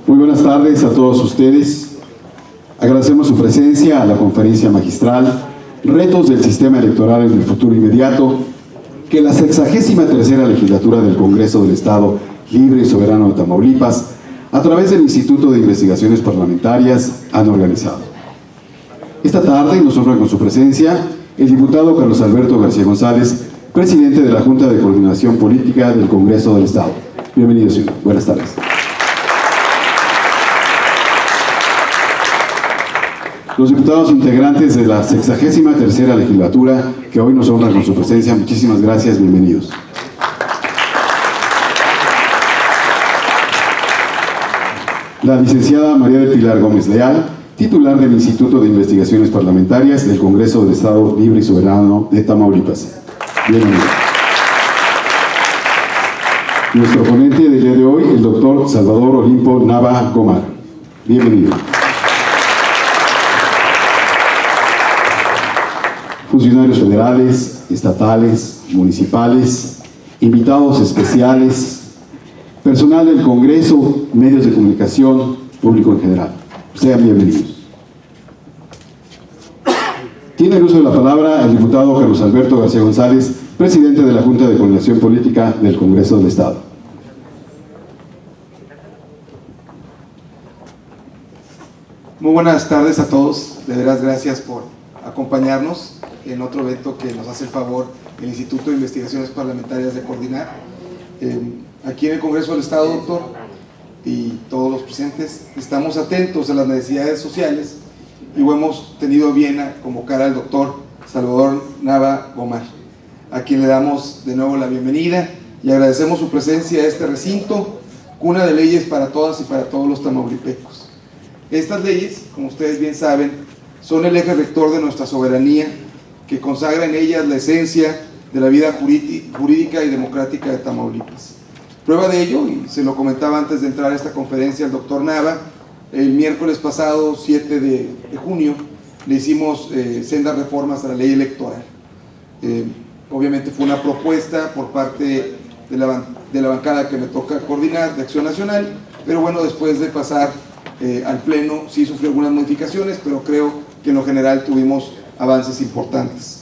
Muy buenas tardes a todos ustedes. Agradecemos su presencia a la conferencia magistral Retos del Sistema Electoral en el Futuro Inmediato, que la 63ª legislatura del Congreso del Estado Libre y Soberano de Tamaulipas, a través del Instituto de Investigaciones Parlamentarias, han organizado. Esta tarde nos honra con su presencia el diputado Carlos Alberto García González, presidente de la Junta de Coordinación Política del Congreso del Estado. Bienvenido, señor. Buenas tardes. Los diputados integrantes de la 63ª legislatura, que hoy nos honran con su presencia, muchísimas gracias, bienvenidos. La licenciada María del Pilar Gómez Leal, titular del Instituto de Investigaciones Parlamentarias del Congreso del Estado Libre y Soberano de Tamaulipas. Bienvenido. Nuestro ponente del día de hoy, el doctor Salvador Olimpo Nava Gomar. Bienvenido. Funcionarios federales, estatales, municipales, invitados especiales, personal del Congreso, medios de comunicación, público en general. Sean bienvenidos. Tiene el uso de la palabra el diputado Carlos Alberto García González, presidente de la Junta de Coordinación Política del Congreso del Estado. Muy buenas tardes a todos. De veras, gracias por acompañarnos en otro evento que nos hace el favor el Instituto de Investigaciones Parlamentarias de coordinar. Aquí en el Congreso del Estado, doctor, y todos los presentes, estamos atentos a las necesidades sociales y hemos tenido bien a convocar al doctor Salvador Nava Gomar, a quien le damos de nuevo la bienvenida y agradecemos su presencia a este recinto, cuna de leyes para todas y para todos los tamaulipecos. Estas leyes, como ustedes bien saben, son el eje rector de nuestra soberanía, que consagra en ellas la esencia de la vida jurídica y democrática de Tamaulipas. Prueba de ello, y se lo comentaba antes de entrar a esta conferencia el doctor Nava, el miércoles pasado, 7 de junio, le hicimos sendas reformas a la ley electoral. Obviamente fue una propuesta por parte de la bancada que me toca coordinar, de Acción Nacional, pero bueno, después de pasar al Pleno sí sufrió algunas modificaciones, pero creo que en lo general tuvimos avances importantes.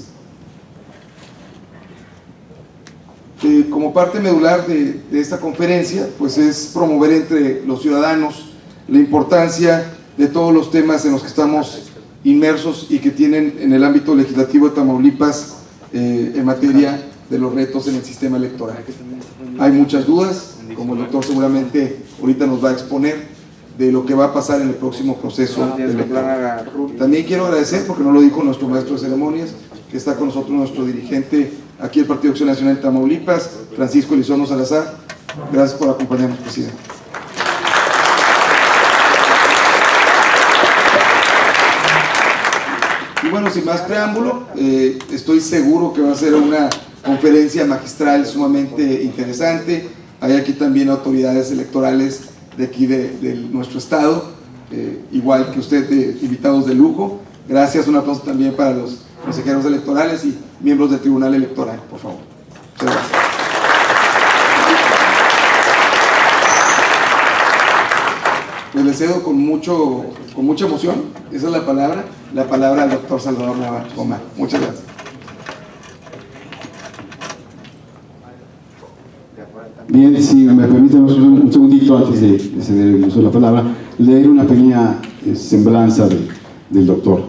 Como parte medular de esta conferencia, pues es promover entre los ciudadanos la importancia de todos los temas en los que estamos inmersos y que tienen en el ámbito legislativo de Tamaulipas en materia de los retos en el sistema electoral. Hay muchas dudas, como el doctor seguramente ahorita nos va a exponer, de lo que va a pasar en el próximo proceso electoral. También quiero agradecer, porque no lo dijo nuestro maestro de ceremonias, que está con nosotros nuestro dirigente aquí del Partido Acción Nacional de Tamaulipas, Francisco Elizondo Salazar. Gracias por acompañarnos, presidente. Y bueno, sin más preámbulo, estoy seguro que va a ser una conferencia magistral sumamente interesante. Hay aquí también autoridades electorales de aquí de nuestro estado, igual que usted, invitados de lujo. Gracias, un aplauso también para los consejeros electorales y miembros del Tribunal Electoral, por favor. Muchas gracias. Pues le cedo con mucha emoción, esa es la palabra al doctor Salvador Nava Gomar. Muchas gracias. Bien, si me permiten un segundito antes de ceder el uso de la palabra, leer una pequeña semblanza del doctor.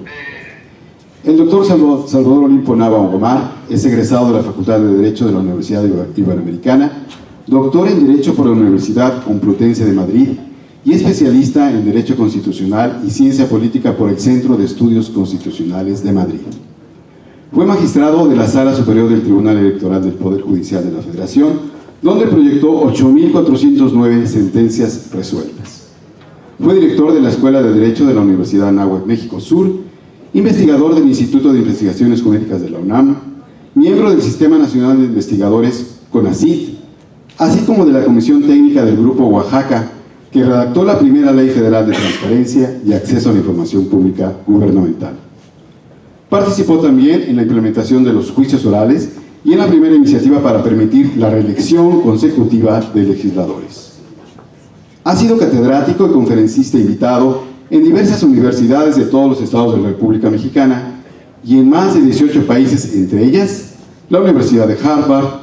El doctor Salvador Olimpo Nava Gomar es egresado de la Facultad de Derecho de la Universidad Iberoamericana, doctor en Derecho por la Universidad Complutense de Madrid y especialista en Derecho Constitucional y Ciencia Política por el Centro de Estudios Constitucionales de Madrid. Fue magistrado de la Sala Superior del Tribunal Electoral del Poder Judicial de la Federación, donde proyectó 8.409 sentencias resueltas. Fue director de la Escuela de Derecho de la Universidad Anáhuac México Sur, investigador del Instituto de Investigaciones Jurídicas de la UNAM, miembro del Sistema Nacional de Investigadores CONACYT, así como de la Comisión Técnica del Grupo Oaxaca, que redactó la primera Ley Federal de Transparencia y Acceso a la Información Pública Gubernamental. Participó también en la implementación de los juicios orales y en la primera iniciativa para permitir la reelección consecutiva de legisladores. Ha sido catedrático y conferencista invitado en diversas universidades de todos los estados de la República Mexicana y en más de 18 países, entre ellas la Universidad de Harvard,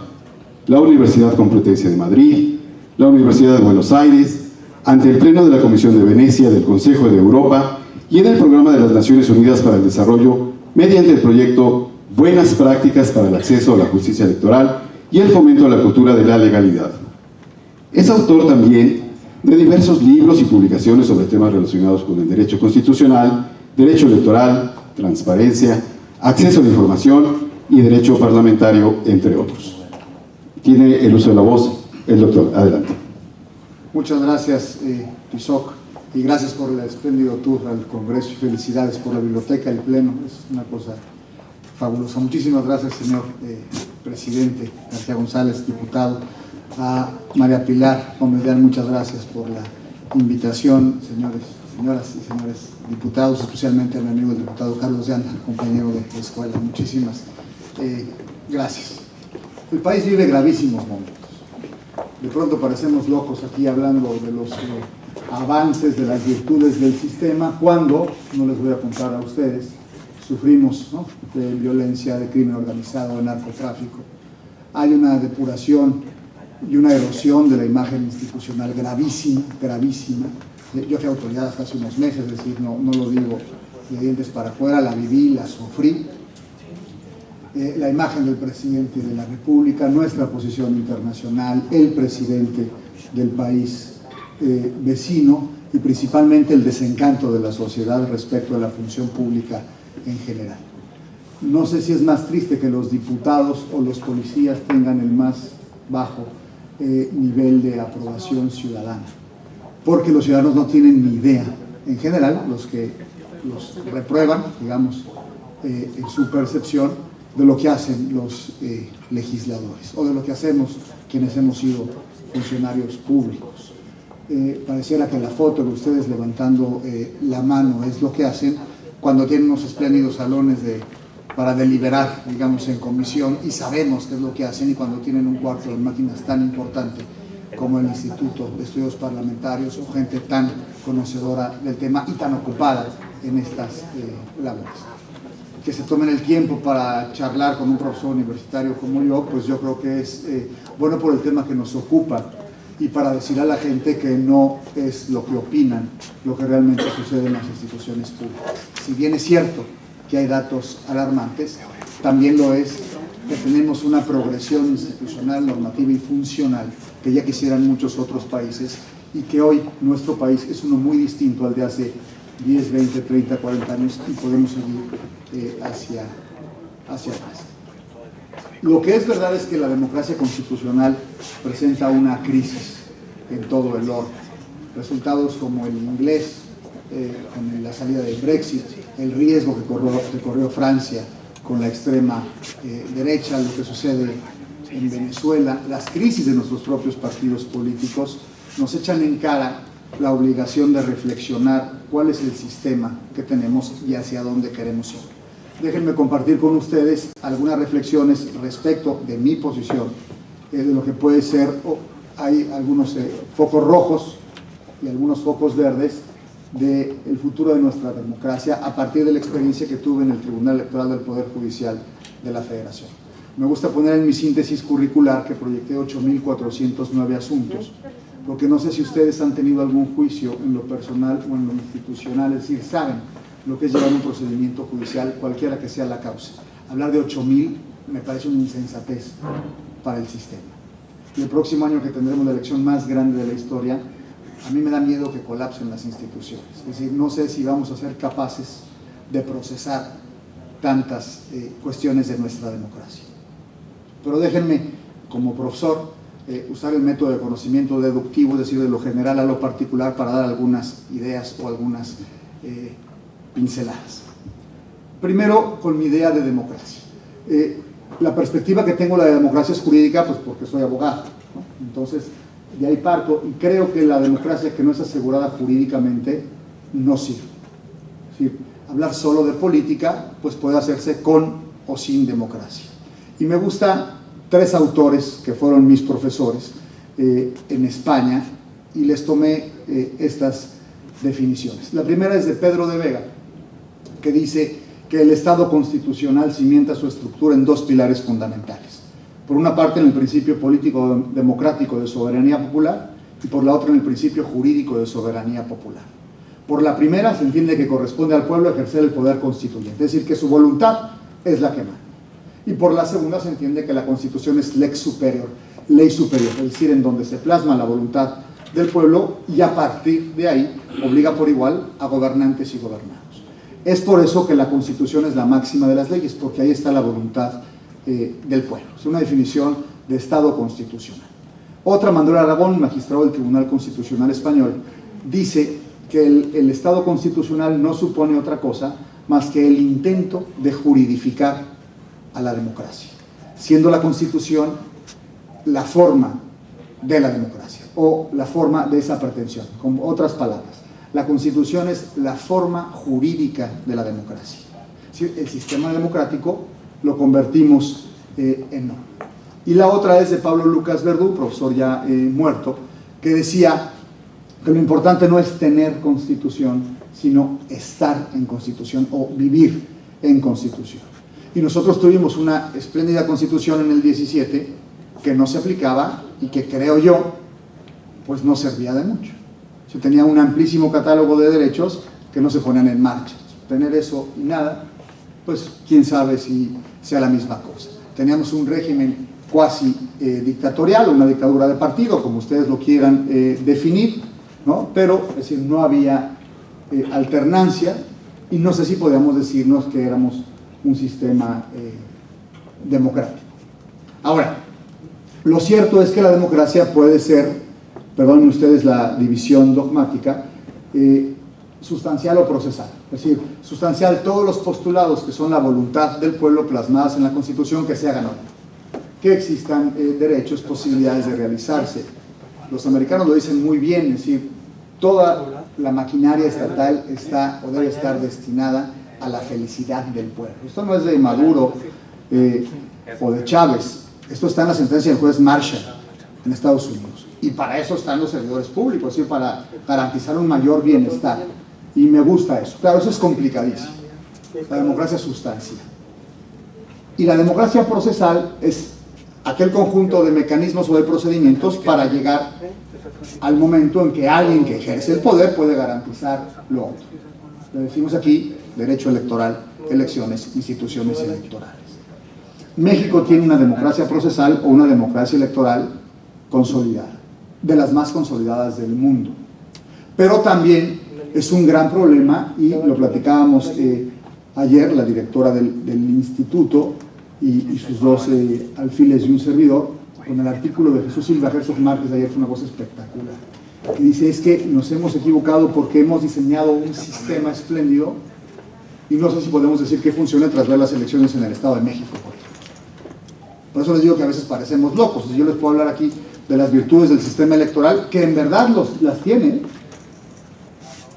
la Universidad Complutense de Madrid, la Universidad de Buenos Aires, ante el Pleno de la Comisión de Venecia del Consejo de Europa y en el Programa de las Naciones Unidas para el Desarrollo mediante el proyecto Buenas Prácticas para el Acceso a la Justicia Electoral y el Fomento a la Cultura de la Legalidad. Es autor también de diversos libros y publicaciones sobre temas relacionados con el derecho constitucional, derecho electoral, transparencia, acceso a la información y derecho parlamentario, entre otros. Tiene el uso de la voz el doctor. Adelante. Muchas gracias, Tizoc, y gracias por el espléndido tour al Congreso y felicidades por la biblioteca, el Pleno, es una cosa fabulosa. Muchísimas gracias, señor presidente García González, diputado. A María Pilar Omedian, muchas gracias por la invitación, señoras y señores diputados, especialmente a mi amigo el diputado Carlos de Anda, compañero de escuela. Muchísimas gracias. El país vive gravísimos momentos. De pronto parecemos locos aquí hablando de los avances, de las virtudes del sistema, cuando, no les voy a contar a ustedes, sufrimos, ¿no?, de violencia, de crimen organizado, de narcotráfico. Hay una depuración y una erosión de la imagen institucional gravísima, gravísima. Yo fui autoridad hasta hace unos meses, es decir, no lo digo de dientes para afuera, la viví, la sufrí. La imagen del presidente de la República, nuestra posición internacional, el presidente del país vecino y principalmente el desencanto de la sociedad respecto a la función pública en general. No sé si es más triste que los diputados o los policías tengan el más bajo nivel de aprobación ciudadana, porque los ciudadanos no tienen ni idea, en general, los que los reprueban, digamos, en su percepción, de lo que hacen los legisladores o de lo que hacemos quienes hemos sido funcionarios públicos. Pareciera que la foto de ustedes levantando la mano es lo que hacen cuando tienen unos espléndidos salones para deliberar, digamos, en comisión, y sabemos qué es lo que hacen, y cuando tienen un cuarto de máquinas tan importante como el Instituto de Estudios Parlamentarios, o gente tan conocedora del tema y tan ocupada en estas labores. Que se tomen el tiempo para charlar con un profesor universitario como yo, pues yo creo que es bueno por el tema que nos ocupa, y para decir a la gente que no es lo que opinan lo que realmente sucede en las instituciones públicas. Si bien es cierto que hay datos alarmantes, también lo es que tenemos una progresión institucional, normativa y funcional que ya quisieran muchos otros países, y que hoy nuestro país es uno muy distinto al de hace 10, 20, 30, 40 años, y podemos seguir hacia atrás. Lo que es verdad es que la democracia constitucional presenta una crisis en todo el orden. Resultados como el inglés, con la salida del Brexit, el riesgo que corrió Francia con la extrema derecha, lo que sucede en Venezuela, las crisis de nuestros propios partidos políticos, nos echan en cara la obligación de reflexionar cuál es el sistema que tenemos y hacia dónde queremos ir. Déjenme compartir con ustedes algunas reflexiones respecto de mi posición, de lo que puede ser, hay algunos focos rojos y algunos focos verdes del futuro de nuestra democracia a partir de la experiencia que tuve en el Tribunal Electoral del Poder Judicial de la Federación. Me gusta poner en mi síntesis curricular que proyecté 8.409 asuntos, porque no sé si ustedes han tenido algún juicio en lo personal o en lo institucional, es decir, saben lo que es llevar un procedimiento judicial, cualquiera que sea la causa. Hablar de 8.000 me parece una insensatez para el sistema. Y el próximo año, que tendremos la elección más grande de la historia, a mí me da miedo que colapsen las instituciones. Es decir, no sé si vamos a ser capaces de procesar tantas cuestiones de nuestra democracia. Pero déjenme, como profesor, usar el método de conocimiento deductivo, es decir, de lo general a lo particular, para dar algunas ideas o algunas pinceladas. Primero, con mi idea de democracia. La perspectiva que tengo de la democracia es jurídica, pues porque soy abogado, ¿no? Entonces, de ahí parto, y creo que la democracia que no es asegurada jurídicamente no sirve. Es decir, hablar solo de política, pues puede hacerse con o sin democracia. Y me gustan tres autores que fueron mis profesores en España, y les tomé estas definiciones. La primera es de Pedro de Vega, que dice que el Estado constitucional cimienta su estructura en dos pilares fundamentales. Por una parte, en el principio político democrático de soberanía popular, y por la otra, en el principio jurídico de soberanía popular. Por la primera, se entiende que corresponde al pueblo ejercer el poder constituyente, es decir, que su voluntad es la que manda. Y por la segunda, se entiende que la Constitución es lex superior, ley superior, es decir, en donde se plasma la voluntad del pueblo y a partir de ahí obliga por igual a gobernantes y gobernados. Es por eso que la Constitución es la máxima de las leyes, porque ahí está la voluntad del pueblo. Es una definición de Estado constitucional. Otra, Manuel Aragón, magistrado del Tribunal Constitucional Español, dice que el Estado constitucional no supone otra cosa más que el intento de juridificar a la democracia, siendo la Constitución la forma de la democracia o la forma de esa pretensión. Con otras palabras, la Constitución es la forma jurídica de la democracia. El sistema democrático lo convertimos en norma. Y la otra es de Pablo Lucas Verdú, profesor ya muerto, que decía que lo importante no es tener Constitución, sino estar en Constitución o vivir en Constitución. Y nosotros tuvimos una espléndida Constitución en el 17 que no se aplicaba y que, creo yo, pues no servía de mucho. Se tenía un amplísimo catálogo de derechos que no se ponían en marcha. Tener eso y nada, pues quién sabe si sea la misma cosa. Teníamos un régimen cuasi dictatorial, una dictadura de partido, como ustedes lo quieran definir, ¿no? Pero es decir, no había alternancia y no sé si podíamos decirnos que éramos un sistema democrático. Ahora, lo cierto es que la democracia puede ser, perdonen ustedes la división dogmática, sustancial o procesal. Es decir, sustancial, todos los postulados que son la voluntad del pueblo plasmadas en la Constitución, que se hagan hoy, que existan derechos, posibilidades de realizarse. Los americanos lo dicen muy bien, es decir, toda la maquinaria estatal está o debe estar destinada a la felicidad del pueblo. Esto no es de Maduro o de Chávez, esto está en la sentencia del juez Marshall en Estados Unidos. Y para eso están los servidores públicos, es decir, para garantizar un mayor bienestar. Y me gusta eso. Claro, eso es complicadísimo. La democracia sustancial. Y la democracia procesal es aquel conjunto de mecanismos o de procedimientos para llegar al momento en que alguien que ejerce el poder puede garantizar lo otro. Le decimos aquí derecho electoral, elecciones, instituciones electorales. México tiene una democracia procesal o una democracia electoral consolidada, de las más consolidadas del mundo. Pero también es un gran problema, y lo platicábamos ayer, la directora del instituto y sus dos alfiles y un servidor, con el artículo de Jesús Silva Herzog Márquez de ayer. Fue una cosa espectacular, que dice: es que nos hemos equivocado porque hemos diseñado un sistema espléndido y no sé si podemos decir que funciona tras ver las elecciones en el Estado de México, por ejemplo. Por eso les digo que a veces parecemos locos. Yo les puedo hablar aquí de las virtudes del sistema electoral, que en verdad las tiene,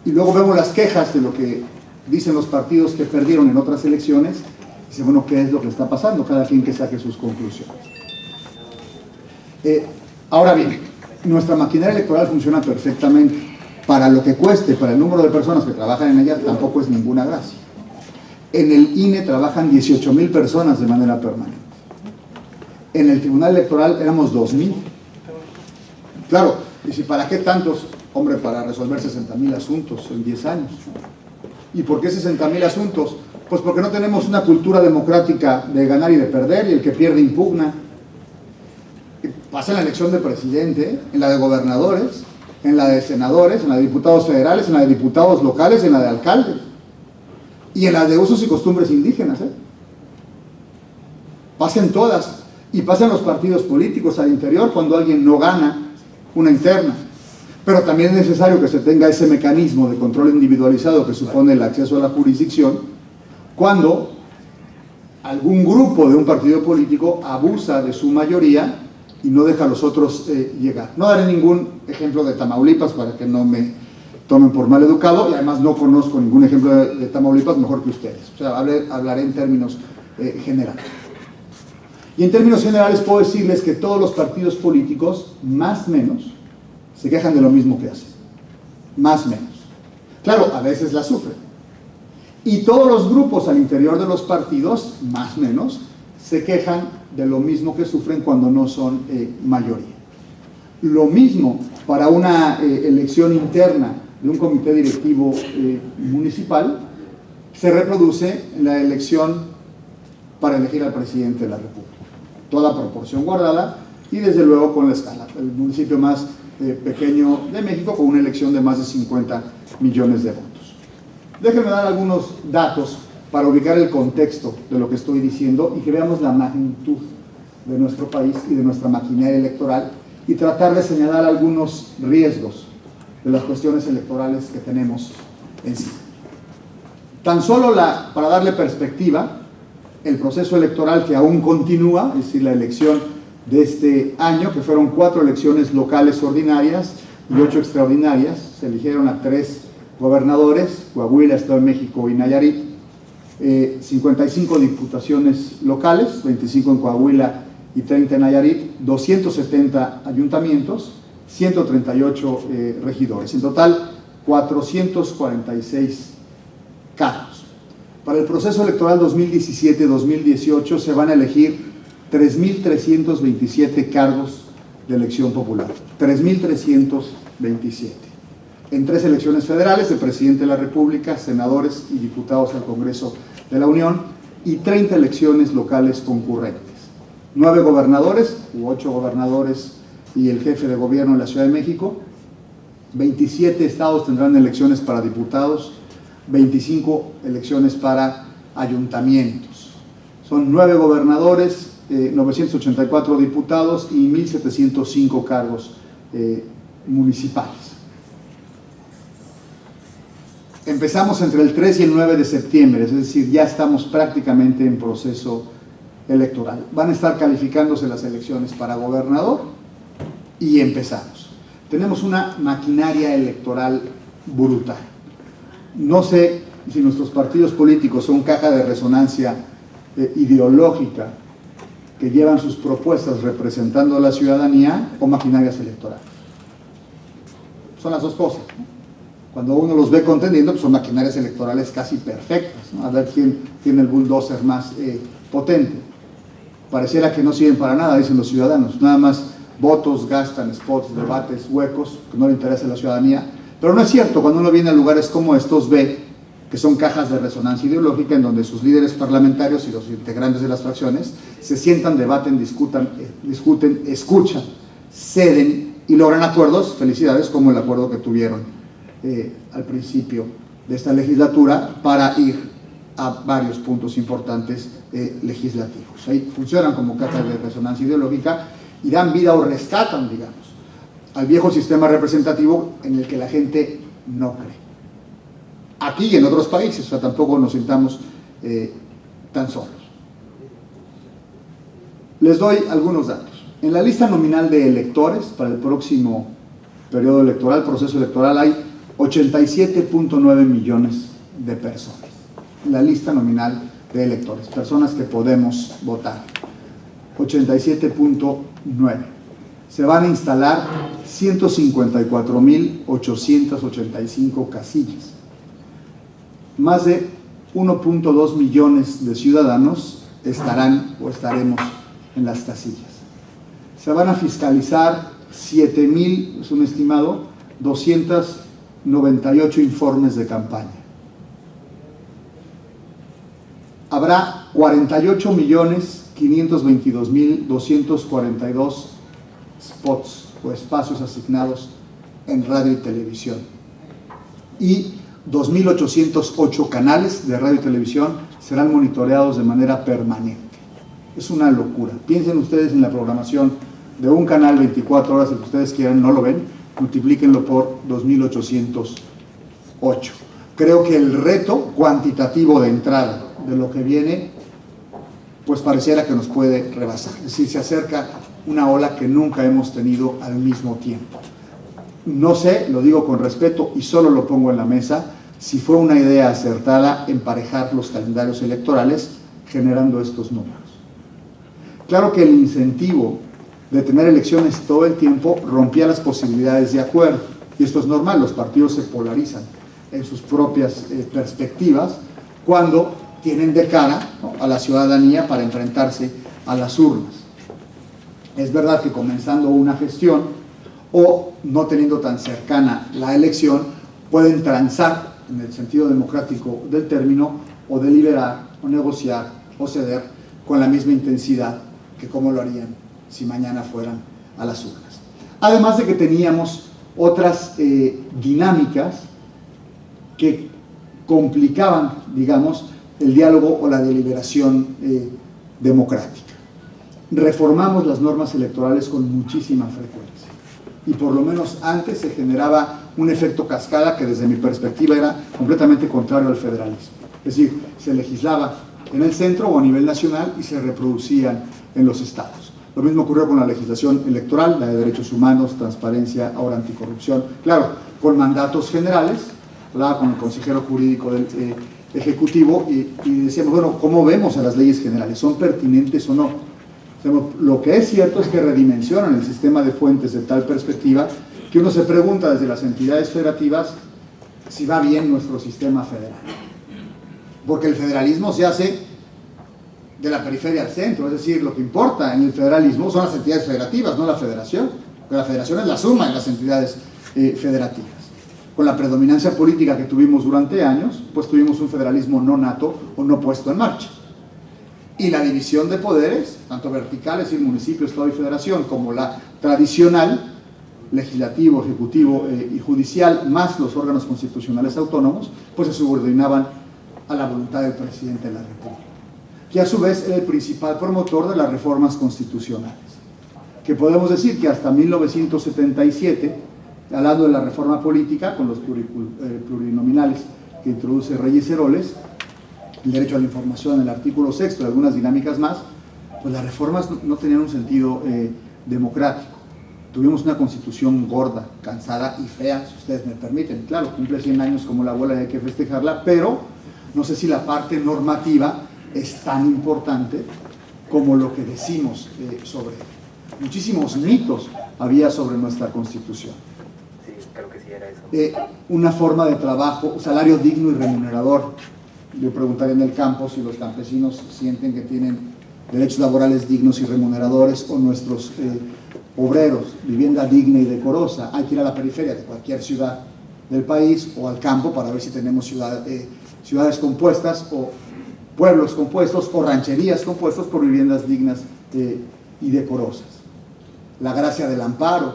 y luego vemos las quejas de lo que dicen los partidos que perdieron en otras elecciones, y dicen, bueno, ¿qué es lo que está pasando? Cada quien que saque sus conclusiones. Ahora bien, nuestra maquinaria electoral funciona perfectamente. Para lo que cueste, para el número de personas que trabajan en ella, tampoco es ninguna gracia. En el INE trabajan 18,000 personas de manera permanente. En el Tribunal Electoral éramos 2,000. Claro, y si para qué tantos, hombre, para resolver 60,000 asuntos en 10 años. ¿Y por qué 60,000 asuntos? Pues porque no tenemos una cultura democrática de ganar y de perder, y el que pierde impugna. Pasa en la elección de presidente, en la de gobernadores, en la de senadores, en la de diputados federales, en la de diputados locales, en la de alcaldes, y en la de usos y costumbres indígenas. Pasen todas, y pasan los partidos políticos al interior cuando alguien no gana una interna. Pero también es necesario que se tenga ese mecanismo de control individualizado que supone el acceso a la jurisdicción cuando algún grupo de un partido político abusa de su mayoría y no deja a los otros llegar. No daré ningún ejemplo de Tamaulipas para que no me tomen por mal educado, y además no conozco ningún ejemplo de Tamaulipas mejor que ustedes. O sea, hablaré en términos generales. Y en términos generales puedo decirles que todos los partidos políticos, más o menos, se quejan de lo mismo que hacen, más o menos. Claro, a veces la sufren. Y todos los grupos al interior de los partidos, más o menos, se quejan de lo mismo que sufren cuando no son mayoría. Lo mismo para una elección interna de un comité directivo municipal, se reproduce en la elección para elegir al presidente de la República. Toda proporción guardada y desde luego con la escala. El municipio más pequeño de México con una elección de más de 50 millones de votos. Déjenme dar algunos datos para ubicar el contexto de lo que estoy diciendo y que veamos la magnitud de nuestro país y de nuestra maquinaria electoral y tratar de señalar algunos riesgos de las cuestiones electorales que tenemos en sí. Tan solo para darle perspectiva, el proceso electoral que aún continúa, es decir, la elección de este año, que fueron 4 elecciones locales ordinarias y 8 extraordinarias, se eligieron a 3 gobernadores, Coahuila, Estado de México y Nayarit, 55 diputaciones locales, 25 en Coahuila y 30 en Nayarit, 270 ayuntamientos, 138 regidores, en total 446 cargos. Para el proceso electoral 2017-2018 se van a elegir 3.327 cargos de elección popular, 3.327, en 3 elecciones federales de presidente de la República, senadores y diputados al Congreso de la Unión y 30 elecciones locales concurrentes, 9 gobernadores u 8 gobernadores y el jefe de gobierno de la Ciudad de México, 27 estados tendrán elecciones para diputados, 25 elecciones para ayuntamientos. Son 9 gobernadores, 984 diputados y 1.705 cargos municipales. Empezamos entre el 3 y el 9 de septiembre, es decir, ya estamos prácticamente en proceso electoral. Van a estar calificándose las elecciones para gobernador y empezamos. Tenemos una maquinaria electoral brutal. No sé si nuestros partidos políticos son caja de resonancia ideológica que llevan sus propuestas representando a la ciudadanía o maquinarias electorales. Son las dos cosas, ¿no? Cuando uno los ve contendiendo, pues son maquinarias electorales casi perfectas, ¿no? A ver quién tiene el bulldozer más potente. Pareciera que no sirven para nada, dicen los ciudadanos, nada más votos, gastan, spots, debates, huecos, que no le interesa a la ciudadanía. Pero no es cierto, cuando uno viene a lugares como estos, ve que son cajas de resonancia ideológica en donde sus líderes parlamentarios y los integrantes de las fracciones se sientan, debaten, discuten, escuchan, ceden y logran acuerdos, felicidades, como el acuerdo que tuvieron al principio de esta legislatura para ir a varios puntos importantes legislativos. Ahí funcionan como cajas de resonancia ideológica y dan vida o rescatan, digamos, al viejo sistema representativo en el que la gente no cree. Aquí y en otros países, o sea, tampoco nos sintamos tan solos. Les doy algunos datos. En la lista nominal de electores para el próximo periodo electoral, proceso electoral, hay 87.9 millones de personas. La lista nominal de electores, personas que podemos votar. 87.9. Se van a instalar 154.885 casillas. Más de 1.2 millones de ciudadanos estarán o estaremos en las casillas. Se van a fiscalizar 7.000, es un estimado, 298 informes de campaña. Habrá 48.522.242 spots o espacios asignados en radio y televisión. Y 2.808 canales de radio y televisión serán monitoreados de manera permanente. Es una locura. Piensen ustedes en la programación de un canal 24 horas, el que ustedes quieran, no lo ven, multiplíquenlo por 2.808. Creo que el reto cuantitativo de entrada de lo que viene, pues pareciera que nos puede rebasar. Es decir, se acerca una ola que nunca hemos tenido al mismo tiempo. No sé, lo digo con respeto y solo lo pongo en la mesa, si fue una idea acertada emparejar los calendarios electorales generando estos números. Claro que el incentivo de tener elecciones todo el tiempo rompía las posibilidades de acuerdo. Y esto es normal, los partidos se polarizan en sus propias perspectivas cuando tienen de cara, ¿no?, a la ciudadanía para enfrentarse a las urnas. Es verdad que comenzando una gestión o no teniendo tan cercana la elección, pueden transar en el sentido democrático del término, o deliberar, o negociar, o ceder con la misma intensidad que como lo harían si mañana fueran a las urnas. Además de que teníamos otras dinámicas que complicaban, digamos, el diálogo o la deliberación democrática. Reformamos las normas electorales con muchísima frecuencia y por lo menos antes se generaba un efecto cascada que desde mi perspectiva era completamente contrario al federalismo. Es decir, se legislaba en el centro o a nivel nacional y se reproducían en los estados. Lo mismo ocurrió con la legislación electoral, la de derechos humanos, transparencia, ahora anticorrupción, claro, con mandatos generales. Hablaba con el consejero jurídico del Ejecutivo y decíamos, bueno, ¿cómo vemos a las leyes generales? ¿Son pertinentes o no? Lo que es cierto es que redimensionan el sistema de fuentes de tal perspectiva que uno se pregunta desde las entidades federativas si va bien nuestro sistema federal. Porque el federalismo se hace de la periferia al centro, es decir, lo que importa en el federalismo son las entidades federativas, no la federación, porque la federación es la suma de las entidades federativas. Con la predominancia política que tuvimos durante años, pues tuvimos un federalismo no nato o no puesto en marcha. Y la división de poderes, tanto vertical, es decir, municipio, estado y federación, como la tradicional, legislativo, ejecutivo y judicial, más los órganos constitucionales autónomos, pues se subordinaban a la voluntad del presidente de la República, que a su vez era el principal promotor de las reformas constitucionales, que podemos decir que hasta 1977, hablando de la reforma política, con los plurinominales que introduce Reyes Heroles, el derecho a la información, el artículo 6 y algunas dinámicas más, pues las reformas no tenían un sentido democrático. Tuvimos una constitución gorda, cansada y fea, si ustedes me permiten. Claro, cumple 100 años como la abuela y hay que festejarla, pero no sé si la parte normativa es tan importante como lo que decimos sobre ella. Muchísimos mitos había sobre nuestra constitución. Sí, creo que sí era eso. Una forma de trabajo, salario digno y remunerador. Yo preguntaría en el campo si los campesinos sienten que tienen derechos laborales dignos y remuneradores, o nuestros obreros, vivienda digna y decorosa. Hay que ir a la periferia de cualquier ciudad del país o al campo para ver si tenemos ciudades compuestas o pueblos compuestos o rancherías compuestos por viviendas dignas y decorosas. La gracia del amparo,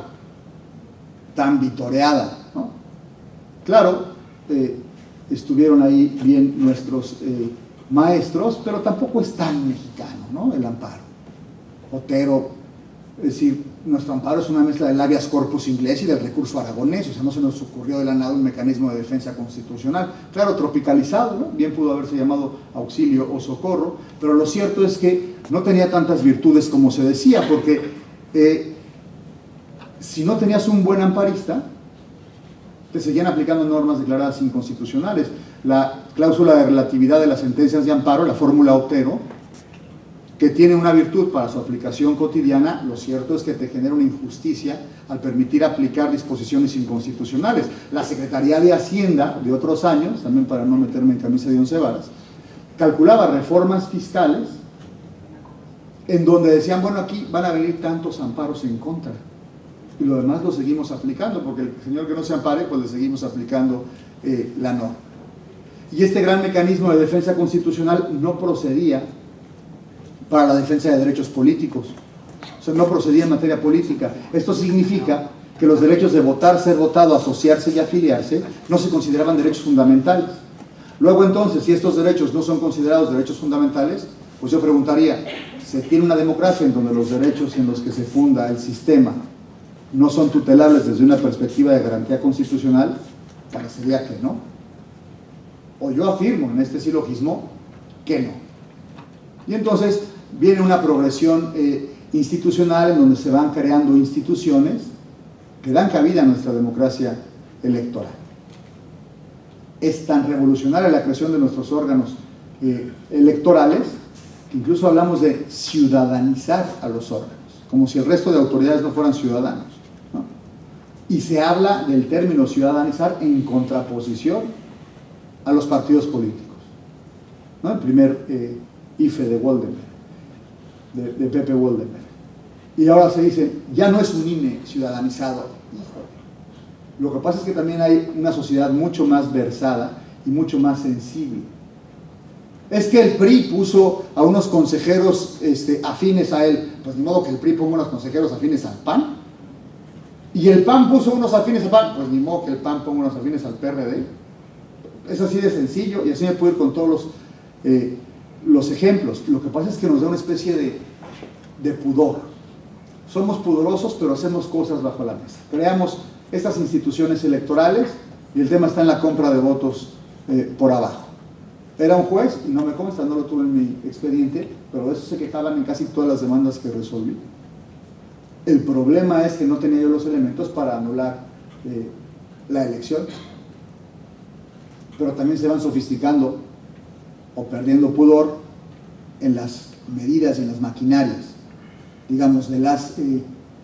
tan vitoreada, ¿no? Claro, estuvieron ahí bien nuestros maestros, pero tampoco es tan mexicano, ¿no?, el amparo. Otero, es decir, nuestro amparo es una mezcla del habeas corpus inglés y del recurso aragonés, o sea, no se nos ocurrió de la nada un mecanismo de defensa constitucional, claro, tropicalizado, ¿no?, bien pudo haberse llamado auxilio o socorro, pero lo cierto es que no tenía tantas virtudes como se decía, porque si no tenías un buen amparista, te seguían aplicando normas declaradas inconstitucionales. La cláusula de relatividad de las sentencias de amparo, la fórmula Otero, que tiene una virtud para su aplicación cotidiana, lo cierto es que te genera una injusticia al permitir aplicar disposiciones inconstitucionales. La Secretaría de Hacienda de otros años, también para no meterme en camisa de 11 varas, calculaba reformas fiscales en donde decían, bueno, aquí van a venir tantos amparos en contra, y lo demás lo seguimos aplicando, porque el señor que no se ampare, pues le seguimos aplicando la norma. Y este gran mecanismo de defensa constitucional no procedía para la defensa de derechos políticos, o sea, no procedía en materia política. Esto significa que los derechos de votar, ser votado, asociarse y afiliarse no se consideraban derechos fundamentales. Luego entonces, si estos derechos no son considerados derechos fundamentales, pues yo preguntaría, ¿se tiene una democracia en donde los derechos en los que se funda el sistema no son tutelables desde una perspectiva de garantía constitucional? Parecería que no. O yo afirmo en este silogismo que no. Y entonces viene una progresión institucional en donde se van creando instituciones que dan cabida a nuestra democracia electoral. Es tan revolucionaria la creación de nuestros órganos electorales que incluso hablamos de ciudadanizar a los órganos, como si el resto de autoridades no fueran ciudadanos, ¿no? Y se habla del término ciudadanizar en contraposición a los partidos políticos, ¿no? El primer IFE de Woldenberg, de Pepe Woldenberg. Y ahora se dice, ya no es un INE ciudadanizado. Lo que pasa es que también hay una sociedad mucho más versada y mucho más sensible. Es que el PRI puso a unos consejeros afines a él. Pues ni modo que el PRI ponga unos consejeros afines al PAN. Y el PAN puso unos afines al PAN. Pues ni modo que el PAN ponga unos afines al PRD. Es así de sencillo, y así me puedo ir con todos los ejemplos. Lo que pasa es que nos da una especie de pudor. Somos pudorosos, pero hacemos cosas bajo la mesa. Creamos estas instituciones electorales y el tema está en la compra de votos por abajo. Era un juez, y no me consta, no lo tuve en mi expediente, pero de eso se quejaban en casi todas las demandas que resolví. El problema es que no tenía yo los elementos para anular la elección, pero también se van sofisticando o perdiendo pudor en las medidas y en las maquinarias, digamos, de las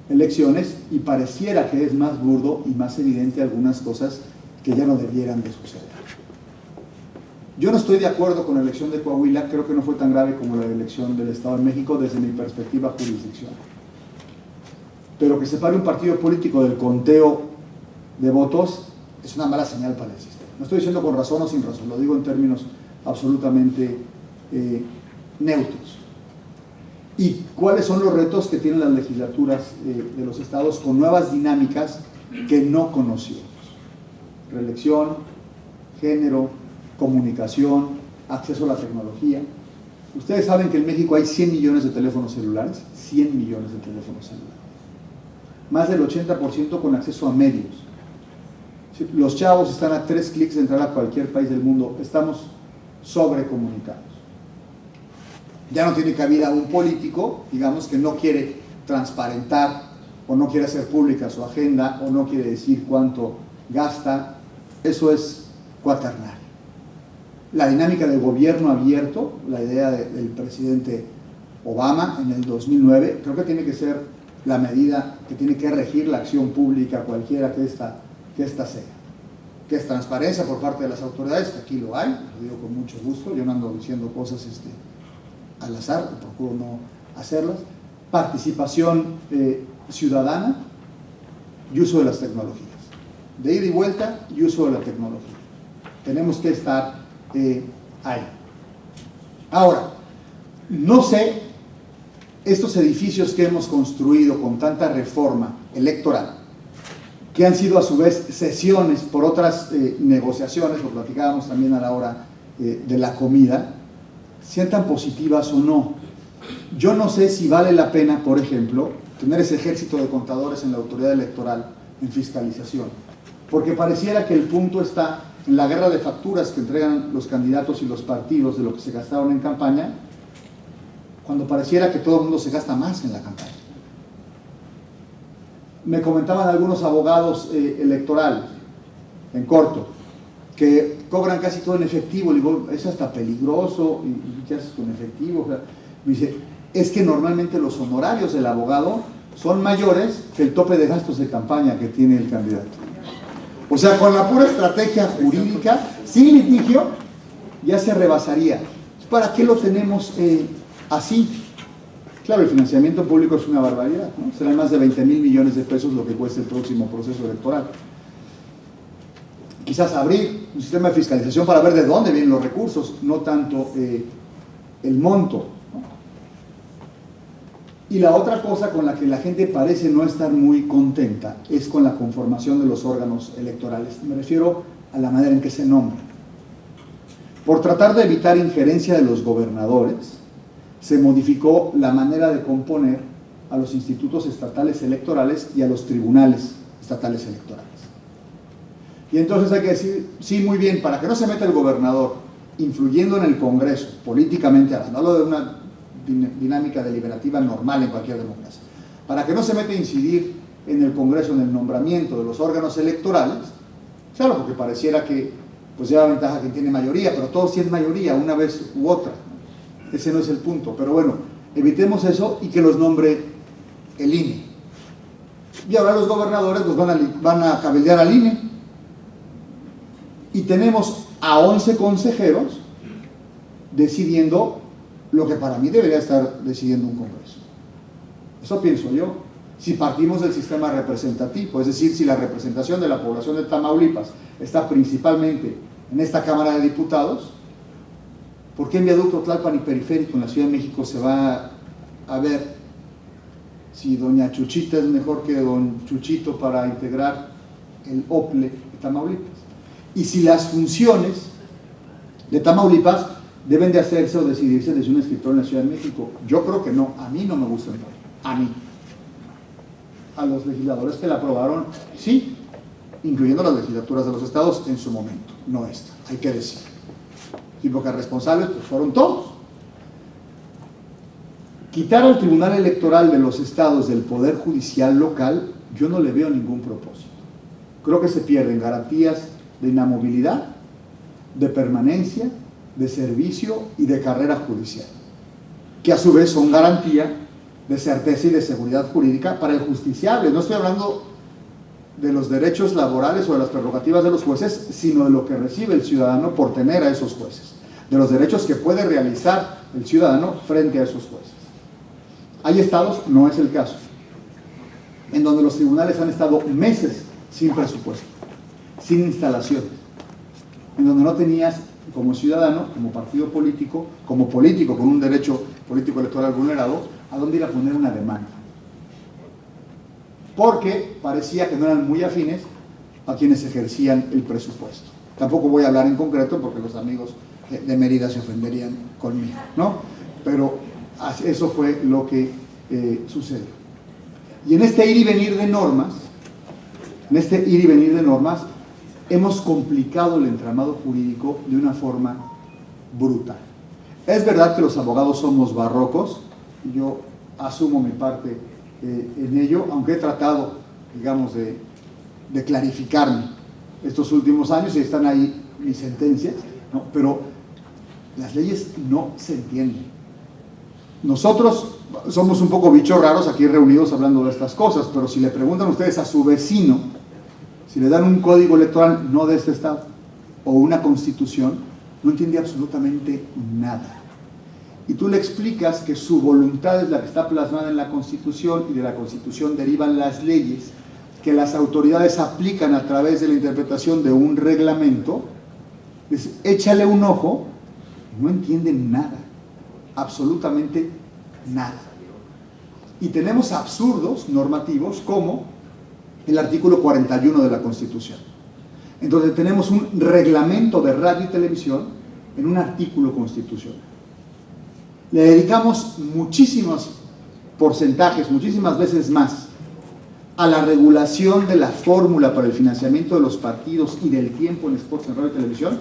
elecciones, y pareciera que es más burdo y más evidente algunas cosas que ya no debieran de suceder. Yo no estoy de acuerdo con la elección de Coahuila, creo que no fue tan grave como la elección del Estado de México desde mi perspectiva jurisdiccional. Pero que separe un partido político del conteo de votos es una mala señal para el sistema. No estoy diciendo con razón o sin razón, lo digo en términos absolutamente neutros. ¿Y cuáles son los retos que tienen las legislaturas de los estados con nuevas dinámicas que no conocíamos? Reelección, género, comunicación, acceso a la tecnología. Ustedes saben que en México hay 100 millones de teléfonos celulares, 100 millones de teléfonos celulares. Más del 80% con acceso a medios. Los chavos están a 3 clics de entrar a cualquier país del mundo. Estamos sobrecomunicados. Ya no tiene cabida un político, digamos, que no quiere transparentar o no quiere hacer pública su agenda o no quiere decir cuánto gasta. Eso es cuaternario. La dinámica del gobierno abierto, la idea del presidente Obama en el 2009, creo que tiene que ser la medida que tiene que regir la acción pública cualquiera que esta sea. Que es transparencia por parte de las autoridades, que aquí lo hay, lo digo con mucho gusto, yo no ando diciendo cosas al azar, procuro no hacerlas. Participación ciudadana y uso de las tecnologías. De ida y vuelta y uso de la tecnología. Tenemos que estar ahí. Ahora, no sé, estos edificios que hemos construido con tanta reforma electoral, que han sido a su vez sesiones por otras negociaciones, lo platicábamos también a la hora de la comida, sean tan positivas o no. Yo no sé si vale la pena, por ejemplo, tener ese ejército de contadores en la autoridad electoral en fiscalización, porque pareciera que el punto está en la guerra de facturas que entregan los candidatos y los partidos de lo que se gastaron en campaña, cuando pareciera que todo el mundo se gasta más en la campaña. Me comentaban algunos abogados electorales, en corto, que cobran casi todo en efectivo. Le digo, es hasta peligroso, ¿y qué haces con efectivo? O sea, me dice, es que normalmente los honorarios del abogado son mayores que el tope de gastos de campaña que tiene el candidato. O sea, con la pura estrategia jurídica, sin litigio, ya se rebasaría. ¿Para qué lo tenemos así? Claro, el financiamiento público es una barbaridad, ¿no? Serán más de 20,000 millones de pesos lo que cueste el próximo proceso electoral. Quizás abrir un sistema de fiscalización para ver de dónde vienen los recursos, no tanto el monto, ¿no? Y la otra cosa con la que la gente parece no estar muy contenta es con la conformación de los órganos electorales. Me refiero a la manera en que se nombran. Por tratar de evitar injerencia de los gobernadores, se modificó la manera de componer a los institutos estatales electorales y a los tribunales estatales electorales. Y entonces hay que decir, sí, muy bien, para que no se meta el gobernador influyendo en el Congreso, políticamente hablando, hablo de una dinámica deliberativa normal en cualquier democracia, para que no se meta a incidir en el Congreso en el nombramiento de los órganos electorales, claro, porque pareciera que pues lleva ventaja quien tiene mayoría, pero todos tienen mayoría una vez u otra. Ese no es el punto, pero bueno, evitemos eso y que los nombre el INE. Y ahora los gobernadores pues, van a cabildear al INE. Y tenemos a 11 consejeros decidiendo lo que para mí debería estar decidiendo un Congreso. Eso pienso yo. Si partimos del sistema representativo, es decir, si la representación de la población de Tamaulipas está principalmente en esta Cámara de Diputados, ¿por qué en Viaducto Tlalpan y Periférico en la Ciudad de México se va a ver si doña Chuchita es mejor que don Chuchito para integrar el OPLE de Tamaulipas? Y si las funciones de Tamaulipas deben de hacerse o decidirse desde un escritorio en la Ciudad de México. Yo creo que no, a mí no me gusta el rollo, a mí. A los legisladores que la aprobaron, sí, incluyendo las legislaturas de los estados en su momento, no esta, hay que decir. Sí, porque responsables pues, fueron todos. Quitar al Tribunal Electoral de los estados del Poder Judicial local, yo no le veo ningún propósito. Creo que se pierden garantías de inamovilidad, de permanencia, de servicio y de carrera judicial, que a su vez son garantía de certeza y de seguridad jurídica para el justiciable. No estoy hablando de los derechos laborales o de las prerrogativas de los jueces, sino de lo que recibe el ciudadano por tener a esos jueces, de los derechos que puede realizar el ciudadano frente a esos jueces. Hay estados, no es el caso, en donde los tribunales han estado meses sin presupuesto, sin instalaciones, en donde no tenías como ciudadano, como partido político, como político con un derecho político electoral vulnerado, a dónde ir a poner una demanda. Porque parecía que no eran muy afines a quienes ejercían el presupuesto. Tampoco voy a hablar en concreto porque los amigos de Mérida se ofenderían conmigo, ¿no? Pero eso fue lo que sucedió. Y en este ir y venir de normas, hemos complicado el entramado jurídico de una forma brutal. Es verdad que los abogados somos barrocos, y yo asumo mi parte en ello, aunque he tratado, digamos, de clarificarme estos últimos años, y están ahí mis sentencias, ¿no? Pero las leyes no se entienden. Nosotros somos un poco bichos raros aquí reunidos hablando de estas cosas, pero si le preguntan ustedes a su vecino, si le dan un código electoral no de este estado o una constitución, no entiende absolutamente nada. Y tú le explicas que su voluntad es la que está plasmada en la Constitución y de la Constitución derivan las leyes que las autoridades aplican a través de la interpretación de un reglamento, pues échale un ojo, no entienden nada, absolutamente nada. Y tenemos absurdos normativos como el artículo 41 de la Constitución, en donde tenemos un reglamento de radio y televisión en un artículo constitucional. Le dedicamos muchísimos porcentajes, muchísimas veces más, a la regulación de la fórmula para el financiamiento de los partidos y del tiempo en spots en radio y televisión,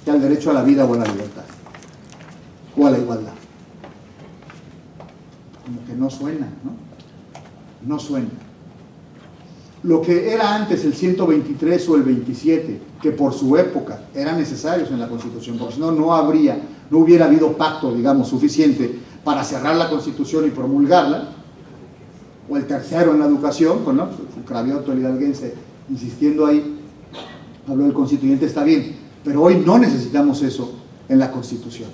que al derecho a la vida o a la libertad, o a la igualdad. Como que no suena, ¿no? No suena. Lo que era antes el 123 o el 27, que por su época eran necesarios en la Constitución, porque si no, no hubiera habido pacto, digamos, suficiente para cerrar la Constitución y promulgarla, o el tercero en la educación, ¿no? Cravioto, el hidalguense, insistiendo ahí, habló del constituyente, está bien, pero hoy no necesitamos eso en la Constitución.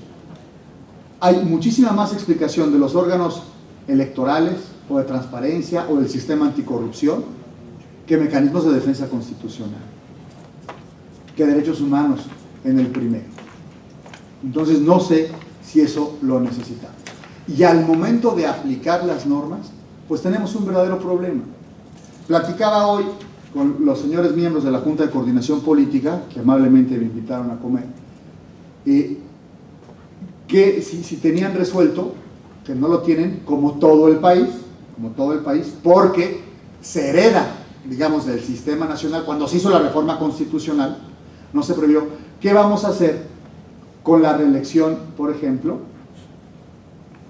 Hay muchísima más explicación de los órganos electorales, o de transparencia, o del sistema anticorrupción, que mecanismos de defensa constitucional, que derechos humanos en el primero. Entonces no sé si eso lo necesitamos. Y al momento de aplicar las normas, pues tenemos un verdadero problema. Platicaba hoy con los señores miembros de la Junta de Coordinación Política, que amablemente me invitaron a comer, que si tenían resuelto, que no lo tienen, como todo el país, porque se hereda, digamos, del sistema nacional. Cuando se hizo la reforma constitucional, no se previó qué vamos a hacer con la reelección, por ejemplo,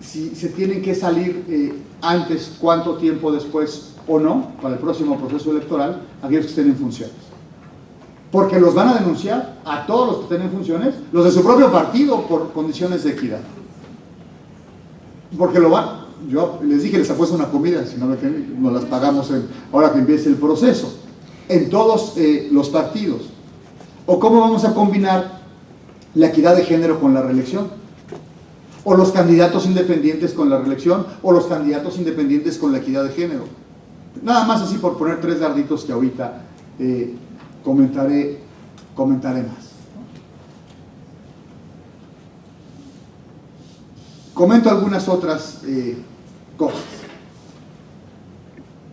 si se tienen que salir antes, cuánto tiempo después o no, para el próximo proceso electoral, aquellos que estén en funciones. Porque los van a denunciar a todos los que estén en funciones, los de su propio partido, por condiciones de equidad. Porque lo van yo les dije, les apuesto una comida, si no nos las pagamos ahora que empiece el proceso, en todos los partidos. ¿O cómo vamos a combinar la equidad de género con la reelección? ¿O los candidatos independientes con la reelección? ¿O los candidatos independientes con la equidad de género? Nada más así por poner 3 darditos que ahorita comentaré más. Comento algunas otras cosas.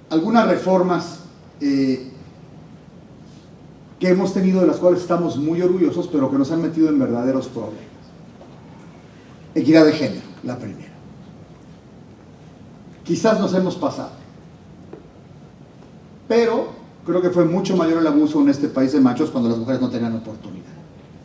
Algunas reformas que hemos tenido, de las cuales estamos muy orgullosos, pero que nos han metido en verdaderos problemas. Equidad de género, la primera. Quizás nos hemos pasado, pero creo que fue mucho mayor el abuso en este país de machos cuando las mujeres no tenían oportunidad.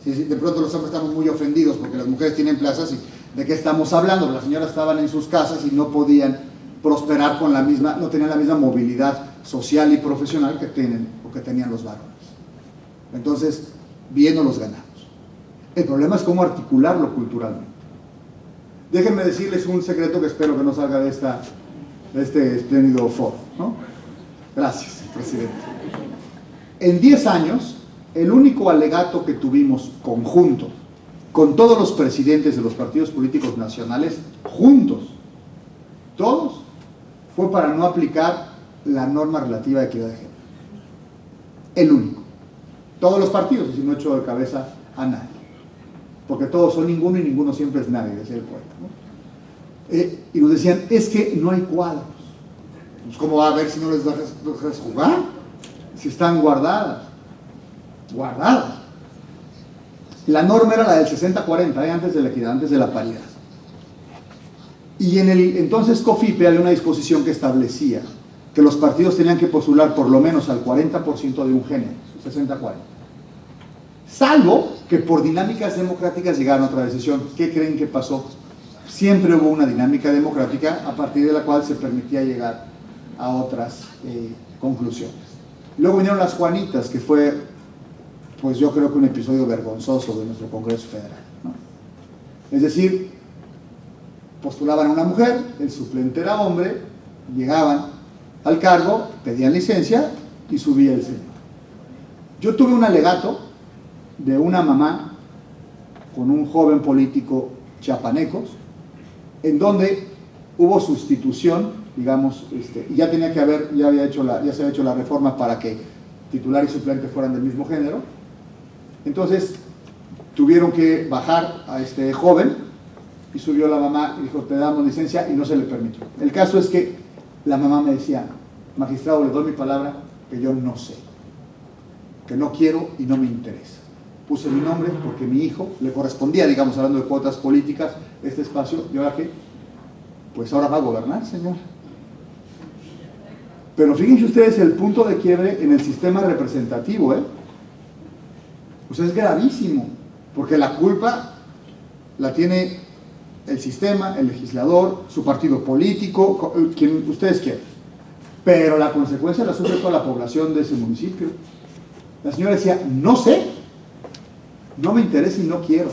De pronto los hombres estamos muy ofendidos porque las mujeres tienen plazas y ¿de qué estamos hablando? Las señoras estaban en sus casas y no podían prosperar con la misma, no tenían la misma movilidad social y profesional que tienen o que tenían los varones. Entonces, bien no los ganamos. El problema es cómo articularlo culturalmente. Déjenme decirles un secreto que espero que no salga de este espléndido foro, ¿no? Gracias, presidente. En 10 años, el único alegato que tuvimos conjunto con todos los presidentes de los partidos políticos nacionales, juntos, todos, fue para no aplicar la norma relativa de equidad de género. El único. Todos los partidos, y no echo de cabeza a nadie. Porque todos son ninguno y ninguno siempre es nadie, decía el poeta, ¿no? Y nos decían, es que no hay cuadros. Pues, ¿cómo va a haber si no les dejas jugar? Si están guardadas. Guardadas. La norma era la del 60-40, antes de la equidad, antes de la paridad. Y en el entonces COFIPE había una disposición que establecía que los partidos tenían que postular por lo menos al 40% de un género, 60-40. Salvo que por dinámicas democráticas llegaron a otra decisión. ¿Qué creen que pasó? Siempre hubo una dinámica democrática a partir de la cual se permitía llegar a otras conclusiones. Luego vinieron las Juanitas, que fue, pues yo creo que un episodio vergonzoso de nuestro Congreso Federal, ¿no? Es decir, postulaban a una mujer, el suplente era hombre, llegaban al cargo, pedían licencia y subía el señor. Yo tuve un alegato de una mamá con un joven político chiapanecos, en donde hubo sustitución, digamos, y ya tenía que haber, ya se había hecho la reforma para que titular y suplente fueran del mismo género. Entonces tuvieron que bajar a este joven y subió la mamá y dijo, te damos licencia, y no se le permitió. El caso es que la mamá me decía, magistrado, le doy mi palabra que yo no sé, que no quiero y no me interesa. Puse mi nombre porque mi hijo le correspondía, digamos, hablando de cuotas políticas, este espacio, ¿y ahora qué? Pues ahora va a gobernar, señor. Pero fíjense ustedes el punto de quiebre en el sistema representativo, Pues es gravísimo, porque la culpa la tiene el sistema, el legislador, su partido político, quien ustedes quieran. Pero la consecuencia la sufre toda la población de ese municipio. La señora decía, no sé, no me interesa y no quiero.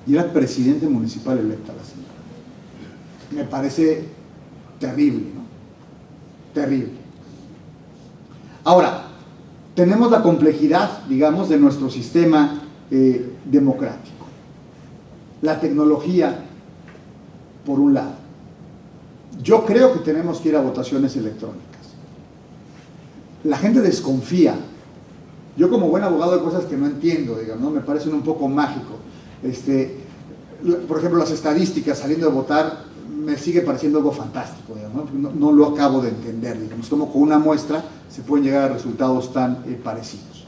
Y era presidente municipal electa la señora. Me parece terrible, ¿no? Terrible. Ahora, tenemos la complejidad, digamos, de nuestro sistema democrático. La tecnología, por un lado. Yo creo que tenemos que ir a votaciones electrónicas. La gente desconfía. Yo como buen abogado hay cosas que no entiendo, digamos, ¿no? Me parecen un poco mágico. Por ejemplo, las estadísticas saliendo de votar me sigue pareciendo algo fantástico, digamos, ¿no? No lo acabo de entender, digamos, como con una muestra se pueden llegar a resultados tan parecidos.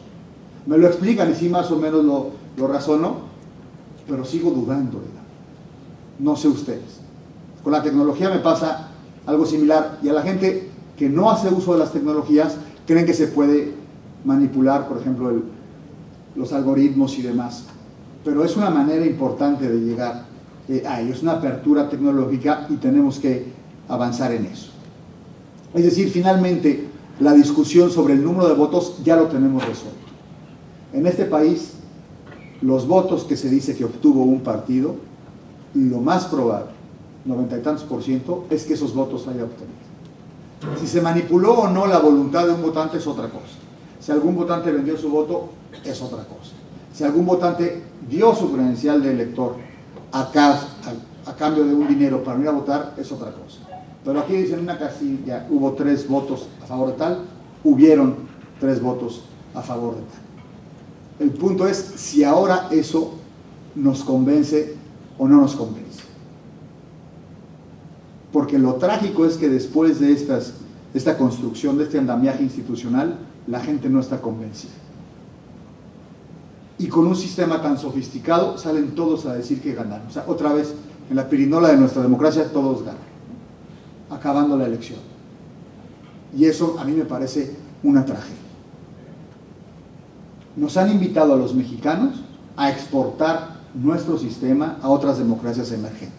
Me lo explican y sí más o menos lo razono, pero sigo dudando, digamos. No sé ustedes. Con la tecnología me pasa algo similar, y a la gente que no hace uso de las tecnologías creen que se puede manipular, por ejemplo, los algoritmos y demás, pero es una manera importante de llegar a ello, es una apertura tecnológica y tenemos que avanzar en eso. Es decir, finalmente, la discusión sobre el número de votos ya lo tenemos resuelto. En este país, los votos que se dice que obtuvo un partido, lo más probable 90 y tantos %, es que esos votos haya obtenido. Si se manipuló o no la voluntad de un votante es otra cosa. Si algún votante vendió su voto, es otra cosa. Si algún votante dio su credencial de elector a cambio de un dinero para ir a votar, es otra cosa. Pero aquí dicen en una casilla, hubo 3 votos a favor de tal, hubieron 3 votos a favor de tal. El punto es si ahora eso nos convence o no nos convence. Porque lo trágico es que después de esta construcción, de este andamiaje institucional, la gente no está convencida. Y con un sistema tan sofisticado salen todos a decir que ganaron. O sea, otra vez, en la pirinola de nuestra democracia todos ganan, acabando la elección. Y eso a mí me parece una tragedia. Nos han invitado a los mexicanos a exportar nuestro sistema a otras democracias emergentes.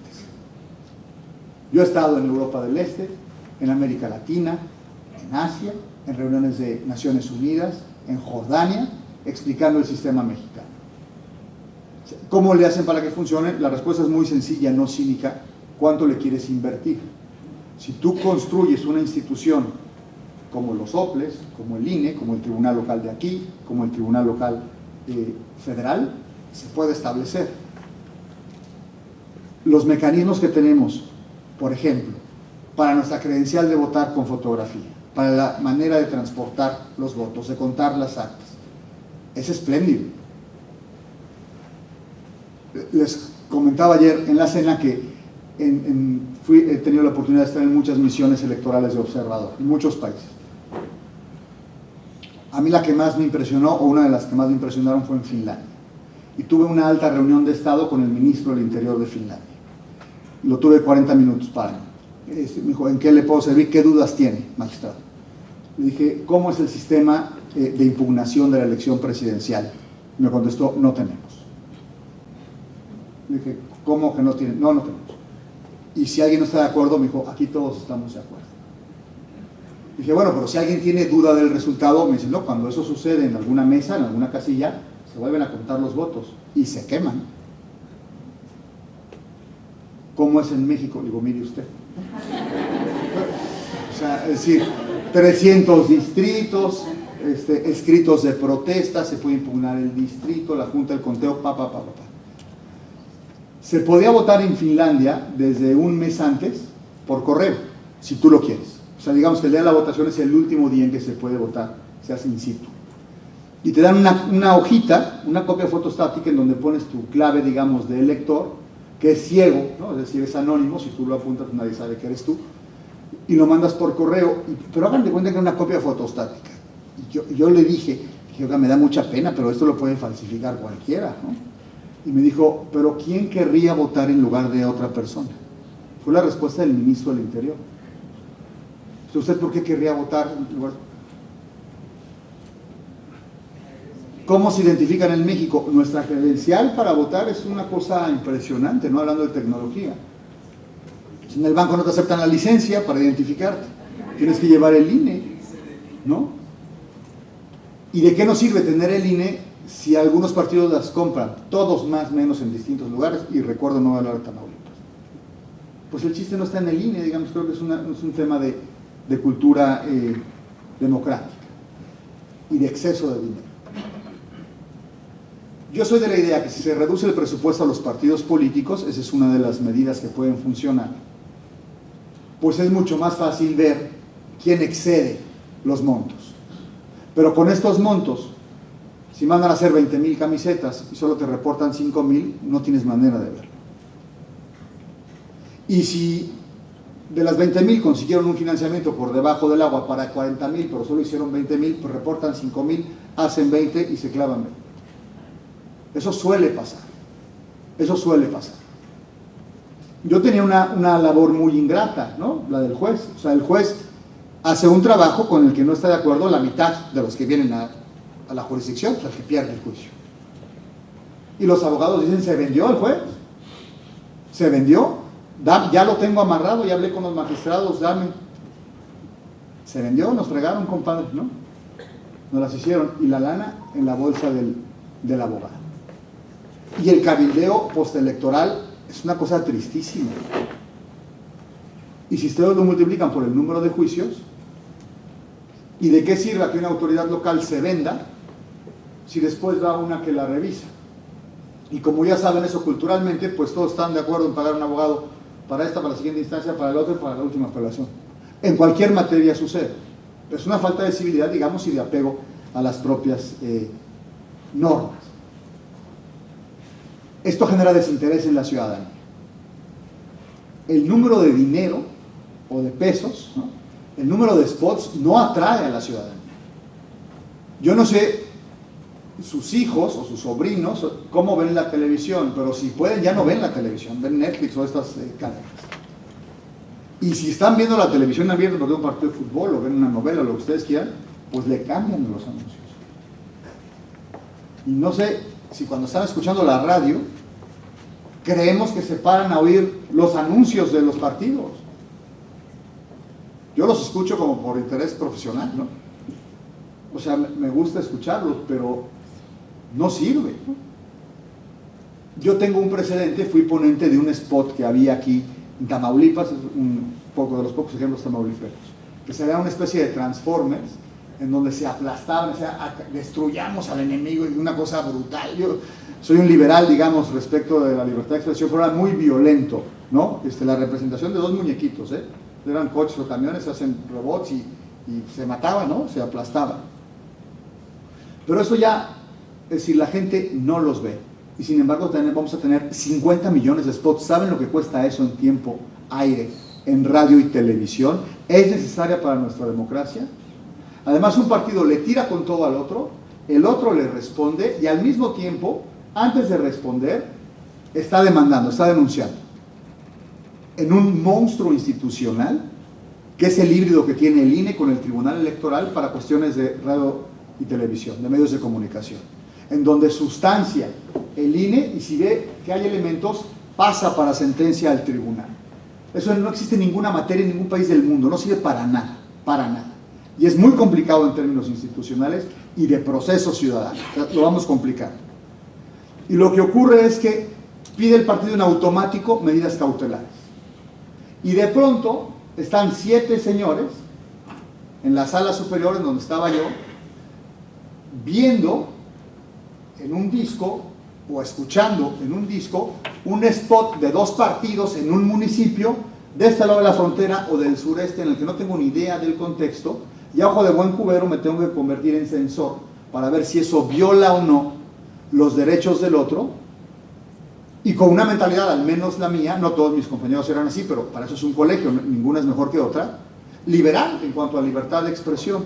Yo he estado en Europa del Este, en América Latina, en Asia, en reuniones de Naciones Unidas, en Jordania, explicando el sistema mexicano. ¿Cómo le hacen para que funcione? La respuesta es muy sencilla, no cínica. ¿Cuánto le quieres invertir? Si tú construyes una institución como los OPLES, como el INE, como el Tribunal Local de aquí, como el Tribunal Local Federal, se puede establecer. Los mecanismos que tenemos, por ejemplo, para nuestra credencial de votar con fotografía, para la manera de transportar los votos, de contar las actas, es espléndido. Les comentaba ayer en la cena que he tenido la oportunidad de estar en muchas misiones electorales de observador, en muchos países. A mí la que más me impresionó, o una de las que más me impresionaron, fue en Finlandia. Y tuve una alta reunión de Estado con el ministro del Interior de Finlandia. Lo tuve 40 minutos para mí. Me dijo, ¿en qué le puedo servir? ¿Qué dudas tiene, magistrado? Le dije, ¿cómo es el sistema de impugnación de la elección presidencial? Me contestó, no tenemos. Le dije, ¿cómo que no tienen? No, no tenemos. Y si alguien no está de acuerdo, me dijo, aquí todos estamos de acuerdo. Dije, bueno, pero si alguien tiene duda del resultado, me dice, no, cuando eso sucede en alguna mesa, en alguna casilla, se vuelven a contar los votos y se queman. ¿Cómo es en México? Digo, mire usted. O sea, es decir, 300 distritos, escritos de protesta, se puede impugnar el distrito, la junta del conteo, Se podía votar en Finlandia desde un mes antes por correo, si tú lo quieres. O sea, digamos que el día de la votación es el último día en que se puede votar, se hace in situ. Y te dan una hojita, una copia fotostática en donde pones tu clave, digamos, de elector, que es ciego, ¿no? Es decir, es anónimo, si tú lo apuntas nadie sabe que eres tú, y lo mandas por correo, pero hagan de cuenta que es una copia fotostática. Y yo le dije, oiga, me da mucha pena, pero esto lo puede falsificar cualquiera, ¿no? Y me dijo, pero ¿quién querría votar en lugar de otra persona? Fue la respuesta del ministro del Interior. ¿Usted por qué querría votar en lugar? ¿Cómo se identifican en México? Nuestra credencial para votar es una cosa impresionante, no hablando de tecnología. En el banco no te aceptan la licencia para identificarte, tienes que llevar el INE, ¿no? ¿Y de qué nos sirve tener el INE si algunos partidos las compran, todos más o menos en distintos lugares? Y recuerdo no hablar de Tamaulipas. Pues el chiste no está en el INE, digamos, creo que es un tema de cultura democrática y de exceso de dinero. Yo soy de la idea que si se reduce el presupuesto a los partidos políticos, esa es una de las medidas que pueden funcionar, pues es mucho más fácil ver quién excede los montos. Pero con estos montos, si mandan a hacer 20,000 camisetas y solo te reportan 5,000, no tienes manera de verlo. Y si de las 20,000 consiguieron un financiamiento por debajo del agua para 40,000, pero solo hicieron 20,000, pues reportan 5,000, hacen 20 y se clavan 20. Eso suele pasar. Eso suele pasar. Yo tenía una labor muy ingrata, ¿no? La del juez. O sea, el juez hace un trabajo con el que no está de acuerdo la mitad de los que vienen a la jurisdicción, pues el que pierde el juicio. Y los abogados dicen, ¿se vendió el juez? ¿Se vendió? Ya lo tengo amarrado, ya hablé con los magistrados, dame. Se vendió, nos fregaron, compadre, ¿no? Nos las hicieron. Y la lana en la bolsa del abogado. Y el cabildeo postelectoral es una cosa tristísima. Y si ustedes lo multiplican por el número de juicios, ¿y de qué sirve que una autoridad local se venda si después va una que la revisa? Y como ya saben eso culturalmente, pues todos están de acuerdo en pagar un abogado para esta, para la siguiente instancia, para el otro y para la última apelación. En cualquier materia sucede. Es una falta de civilidad, digamos, y de apego a las propias normas. Esto genera desinterés en la ciudadanía. El número de dinero o de pesos, ¿no? El número de spots no atrae a la ciudadanía. Yo no sé sus hijos o sus sobrinos cómo ven la televisión, pero si pueden ya no ven la televisión, ven Netflix o estas cadenas. Y si están viendo la televisión abierta porque ven un partido de fútbol o ven una novela o lo que ustedes quieran, pues le cambian los anuncios. Y no sé si cuando están escuchando la radio creemos que se paran a oír los anuncios de los partidos. Yo los escucho como por interés profesional, ¿no? O sea, me gusta escucharlos, pero no sirve, ¿no? Yo tengo un precedente, fui ponente de un spot que había aquí en Tamaulipas, es un poco de los pocos ejemplos tamauliperos, que sería una especie de Transformers, en donde se aplastaban, o sea, destruyamos al enemigo, y una cosa brutal. Yo soy un liberal, digamos, respecto de la libertad de expresión, pero era muy violento, ¿no? La representación de dos muñequitos, eran coches o camiones, hacen robots y se mataban, ¿no? Se aplastaban. Pero eso ya, es decir, la gente no los ve. Y sin embargo vamos a tener 50 millones de spots. ¿Saben lo que cuesta eso en tiempo, aire, en radio y televisión? ¿Es necesaria para nuestra democracia? Además, un partido le tira con todo al otro, el otro le responde y al mismo tiempo, antes de responder, está demandando, está denunciando. En un monstruo institucional, que es el híbrido que tiene el INE con el Tribunal Electoral para cuestiones de radio y televisión, de medios de comunicación, en donde sustancia el INE y si ve que hay elementos, pasa para sentencia al tribunal. Eso no existe en ninguna materia en ningún país del mundo, no sirve para nada, para nada. Y es muy complicado en términos institucionales y de proceso ciudadano, lo vamos complicando. Y lo que ocurre es que pide el partido en automático medidas cautelares. Y de pronto están 7 señores en la sala superior en donde estaba yo, viendo en un disco o escuchando en un disco un spot de 2 partidos en un municipio de este lado de la frontera o del sureste en el que no tengo ni idea del contexto, y a ojo de buen cubero me tengo que convertir en censor para ver si eso viola o no los derechos del otro, y con una mentalidad, al menos la mía, no todos mis compañeros eran así, pero para eso es un colegio, ninguna es mejor que otra, liberal en cuanto a libertad de expresión.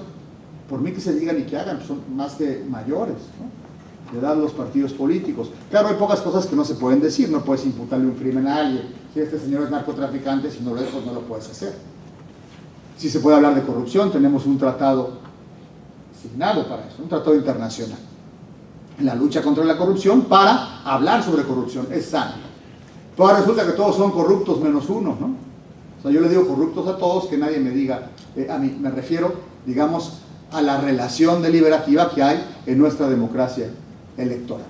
Por mí que se digan y que hagan, son más que mayores, ¿no?, de edad los partidos políticos. Claro, hay pocas cosas que no se pueden decir, no puedes imputarle un crimen a alguien. Si este señor es narcotraficante, si no lo es, pues no lo puedes hacer. Si se puede hablar de corrupción, tenemos un tratado asignado para eso, un tratado internacional en la lucha contra la corrupción para hablar sobre corrupción, es sano. Pero ahora resulta que todos son corruptos menos uno, ¿no? O sea, yo le digo corruptos a todos, que nadie me diga, a mí me refiero, digamos, a la relación deliberativa que hay en nuestra democracia electoral.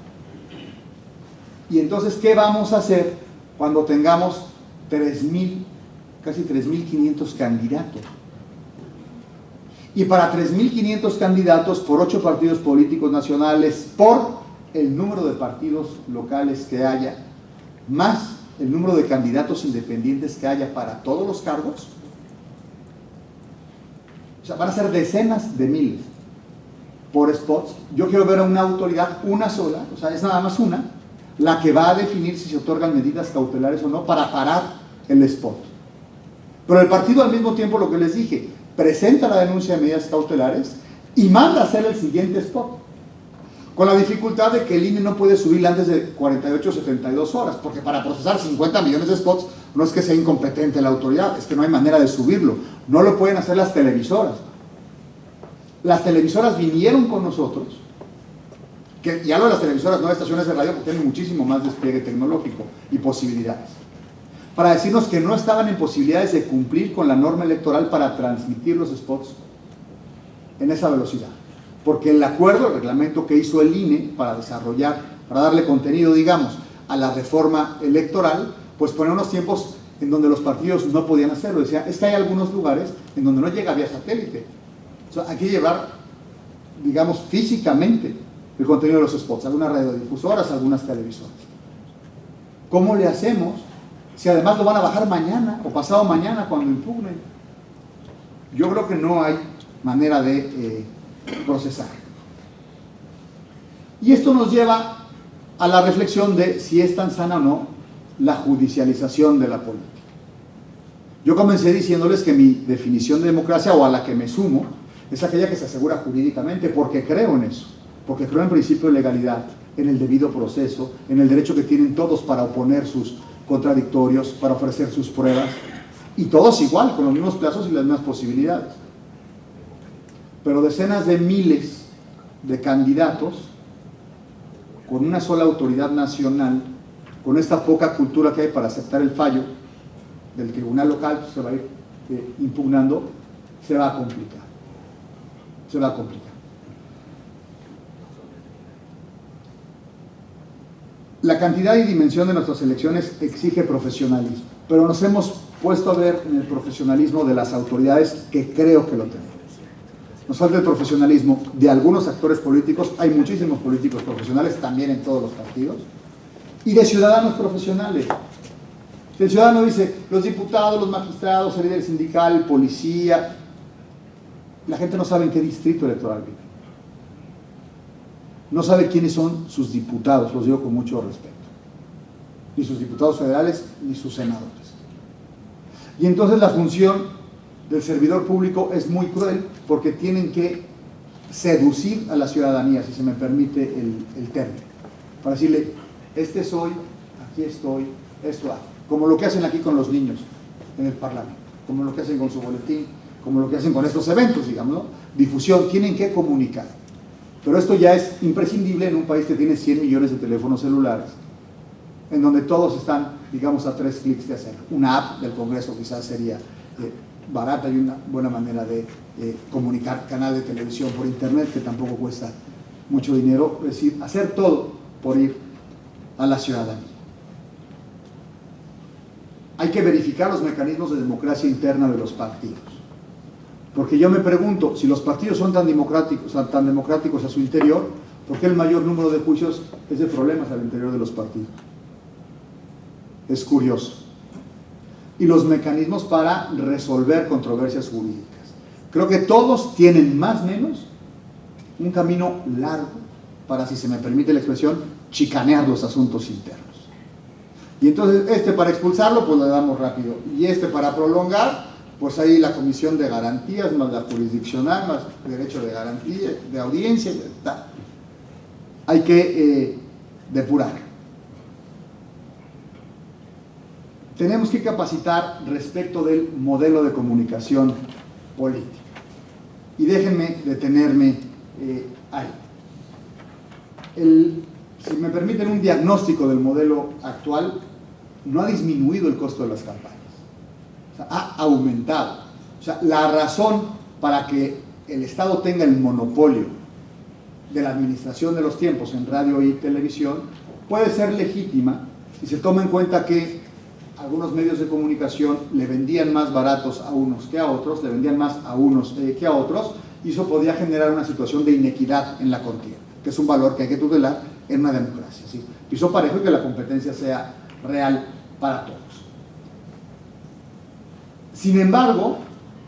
Y entonces, ¿qué vamos a hacer cuando tengamos 3,000, casi 3,500 candidatos? Y para 3,500 candidatos por 8 partidos políticos nacionales, por el número de partidos locales que haya, más el número de candidatos independientes que haya para todos los cargos, o sea, van a ser decenas de miles por spots. Yo quiero ver a una autoridad, una sola, o sea, es nada más una, la que va a definir si se otorgan medidas cautelares o no para parar el spot. Pero el partido al mismo tiempo, lo que les dije, presenta la denuncia de medidas cautelares y manda a hacer el siguiente spot, con la dificultad de que el INE no puede subirla antes de 48 o 72 horas, porque para procesar 50 millones de spots no es que sea incompetente la autoridad, es que no hay manera de subirlo, no lo pueden hacer las televisoras. Las televisoras vinieron con nosotros, que ya lo de las televisoras, no de estaciones de radio, porque tienen muchísimo más despliegue tecnológico y posibilidades, para decirnos que no estaban en posibilidades de cumplir con la norma electoral para transmitir los spots en esa velocidad, porque el acuerdo, el reglamento que hizo el INE para desarrollar, para darle contenido, digamos, a la reforma electoral, pues pone unos tiempos en donde los partidos no podían hacerlo. Decía, es que hay algunos lugares en donde no llega vía satélite. O sea, hay que llevar, digamos, físicamente el contenido de los spots, algunas radiodifusoras, algunas televisoras. ¿Cómo le hacemos si además lo van a bajar mañana o pasado mañana cuando impugnen? Yo creo que no hay manera de procesar. Y esto nos lleva a la reflexión de si es tan sana o no la judicialización de la política. Yo comencé diciéndoles que mi definición de democracia, o a la que me sumo, es aquella que se asegura jurídicamente, porque creo en eso, porque creo en principio de legalidad, en el debido proceso, en el derecho que tienen todos para oponer sus contradictorios, para ofrecer sus pruebas, y todos igual, con los mismos plazos y las mismas posibilidades. Pero decenas de miles de candidatos, con una sola autoridad nacional, con esta poca cultura que hay para aceptar el fallo del tribunal local, se va a ir impugnando, se va a complicar. Se va a complicar. La cantidad y dimensión de nuestras elecciones exige profesionalismo, pero nos hemos puesto a ver en el profesionalismo de las autoridades, que creo que lo tenemos. Nos falta el profesionalismo de algunos actores políticos, hay muchísimos políticos profesionales, también en todos los partidos, y de ciudadanos profesionales. El ciudadano dice, los diputados, los magistrados, el líder sindical, el policía, la gente no sabe en qué distrito electoral vive. No sabe quiénes son sus diputados, los digo con mucho respeto. Ni sus diputados federales, ni sus senadores. Y entonces la función del servidor público es muy cruel, porque tienen que seducir a la ciudadanía, si se me permite el término, para decirle, este soy, aquí estoy, esto hago. Como lo que hacen aquí con los niños en el Parlamento, como lo que hacen con su boletín, como lo que hacen con estos eventos, digamos, ¿no? Difusión, tienen que comunicar. Pero esto ya es imprescindible en un país que tiene 100 millones de teléfonos celulares, en donde todos están, digamos, a 3 clics de hacerlo. Una app del Congreso quizás sería barata y una buena manera de comunicar, canal de televisión por internet, que tampoco cuesta mucho dinero, es decir, hacer todo por ir a la ciudadanía. Hay que verificar los mecanismos de democracia interna de los partidos. Porque yo me pregunto, si los partidos son tan democráticos a su interior, ¿por qué el mayor número de juicios es de problemas al interior de los partidos? Es curioso. Y los mecanismos para resolver controversias jurídicas. Creo que todos tienen más o menos un camino largo para, si se me permite la expresión, chicanear los asuntos internos. Y entonces para expulsarlo, pues le damos rápido. Y para prolongar, pues ahí la comisión de garantías, más la jurisdiccional, más derecho de garantía, de audiencia, tal. Hay que depurar. Tenemos que capacitar respecto del modelo de comunicación política. Y déjenme detenerme ahí. Si me permiten un diagnóstico del modelo actual, no ha disminuido el costo de las campañas. O sea, ha aumentado. O sea, la razón para que el Estado tenga el monopolio de la administración de los tiempos en radio y televisión puede ser legítima si se toma en cuenta que algunos medios de comunicación le vendían más baratos a unos que a otros, le vendían más a unos que a otros, y eso podía generar una situación de inequidad en la contienda, que es un valor que hay que tutelar en una democracia, ¿sí? Piso parejo y que la competencia sea real para todos. Sin embargo,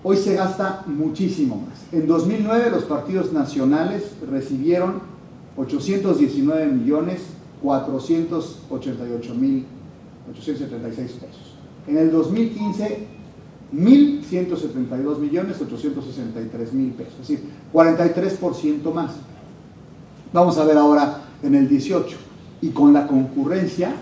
hoy se gasta muchísimo más. En 2009 los partidos nacionales recibieron 819.488.876 pesos. En el 2015, 1.172.863.000 pesos, es decir, 43% más. Vamos a ver ahora en el 18. Y con la concurrencia,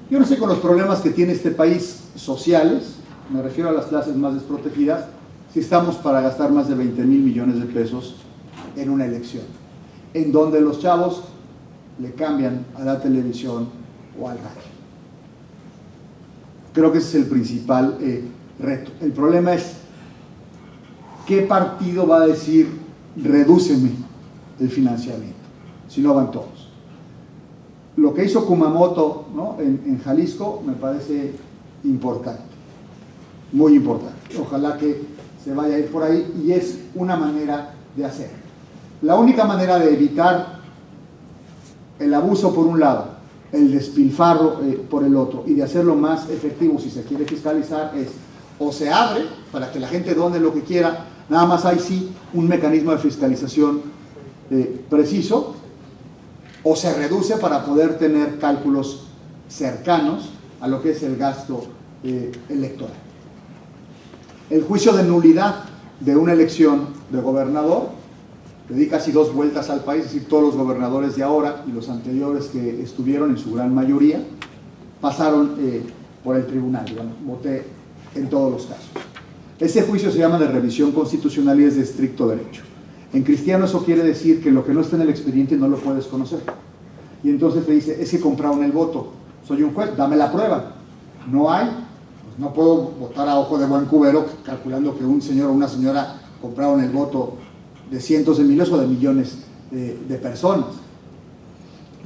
yo no sé, con los problemas que tiene este país sociales, me refiero a las clases más desprotegidas, si estamos para gastar más de 20,000 millones de pesos en una elección, en donde los chavos le cambian a la televisión o al radio. Creo que ese es el principal reto. El problema es, ¿qué partido va a decir, redúceme el financiamiento? Si no van todos. Lo que hizo Kumamoto, ¿no?, en Jalisco me parece importante, muy importante. Ojalá que se vaya a ir por ahí, y es una manera de hacer. La única manera de evitar el abuso por un lado, el despilfarro por el otro, y de hacerlo más efectivo si se quiere fiscalizar, es o se abre para que la gente done lo que quiera, nada más hay sí un mecanismo de fiscalización preciso, o se reduce para poder tener cálculos cercanos a lo que es el gasto electoral. El juicio de nulidad de una elección de gobernador le di casi 2 vueltas al país, es decir, todos los gobernadores de ahora y los anteriores que estuvieron, en su gran mayoría, pasaron por el tribunal, digamos, voté en todos los casos. Ese juicio se llama de revisión constitucional y es de estricto derecho. En cristiano eso quiere decir que lo que no está en el expediente no lo puedes conocer. Y entonces te dice, es que compraron el voto, soy un juez, dame la prueba. No hay, pues no puedo votar a ojo de buen cubero calculando que un señor o una señora compraron el voto de cientos de miles o de millones de personas.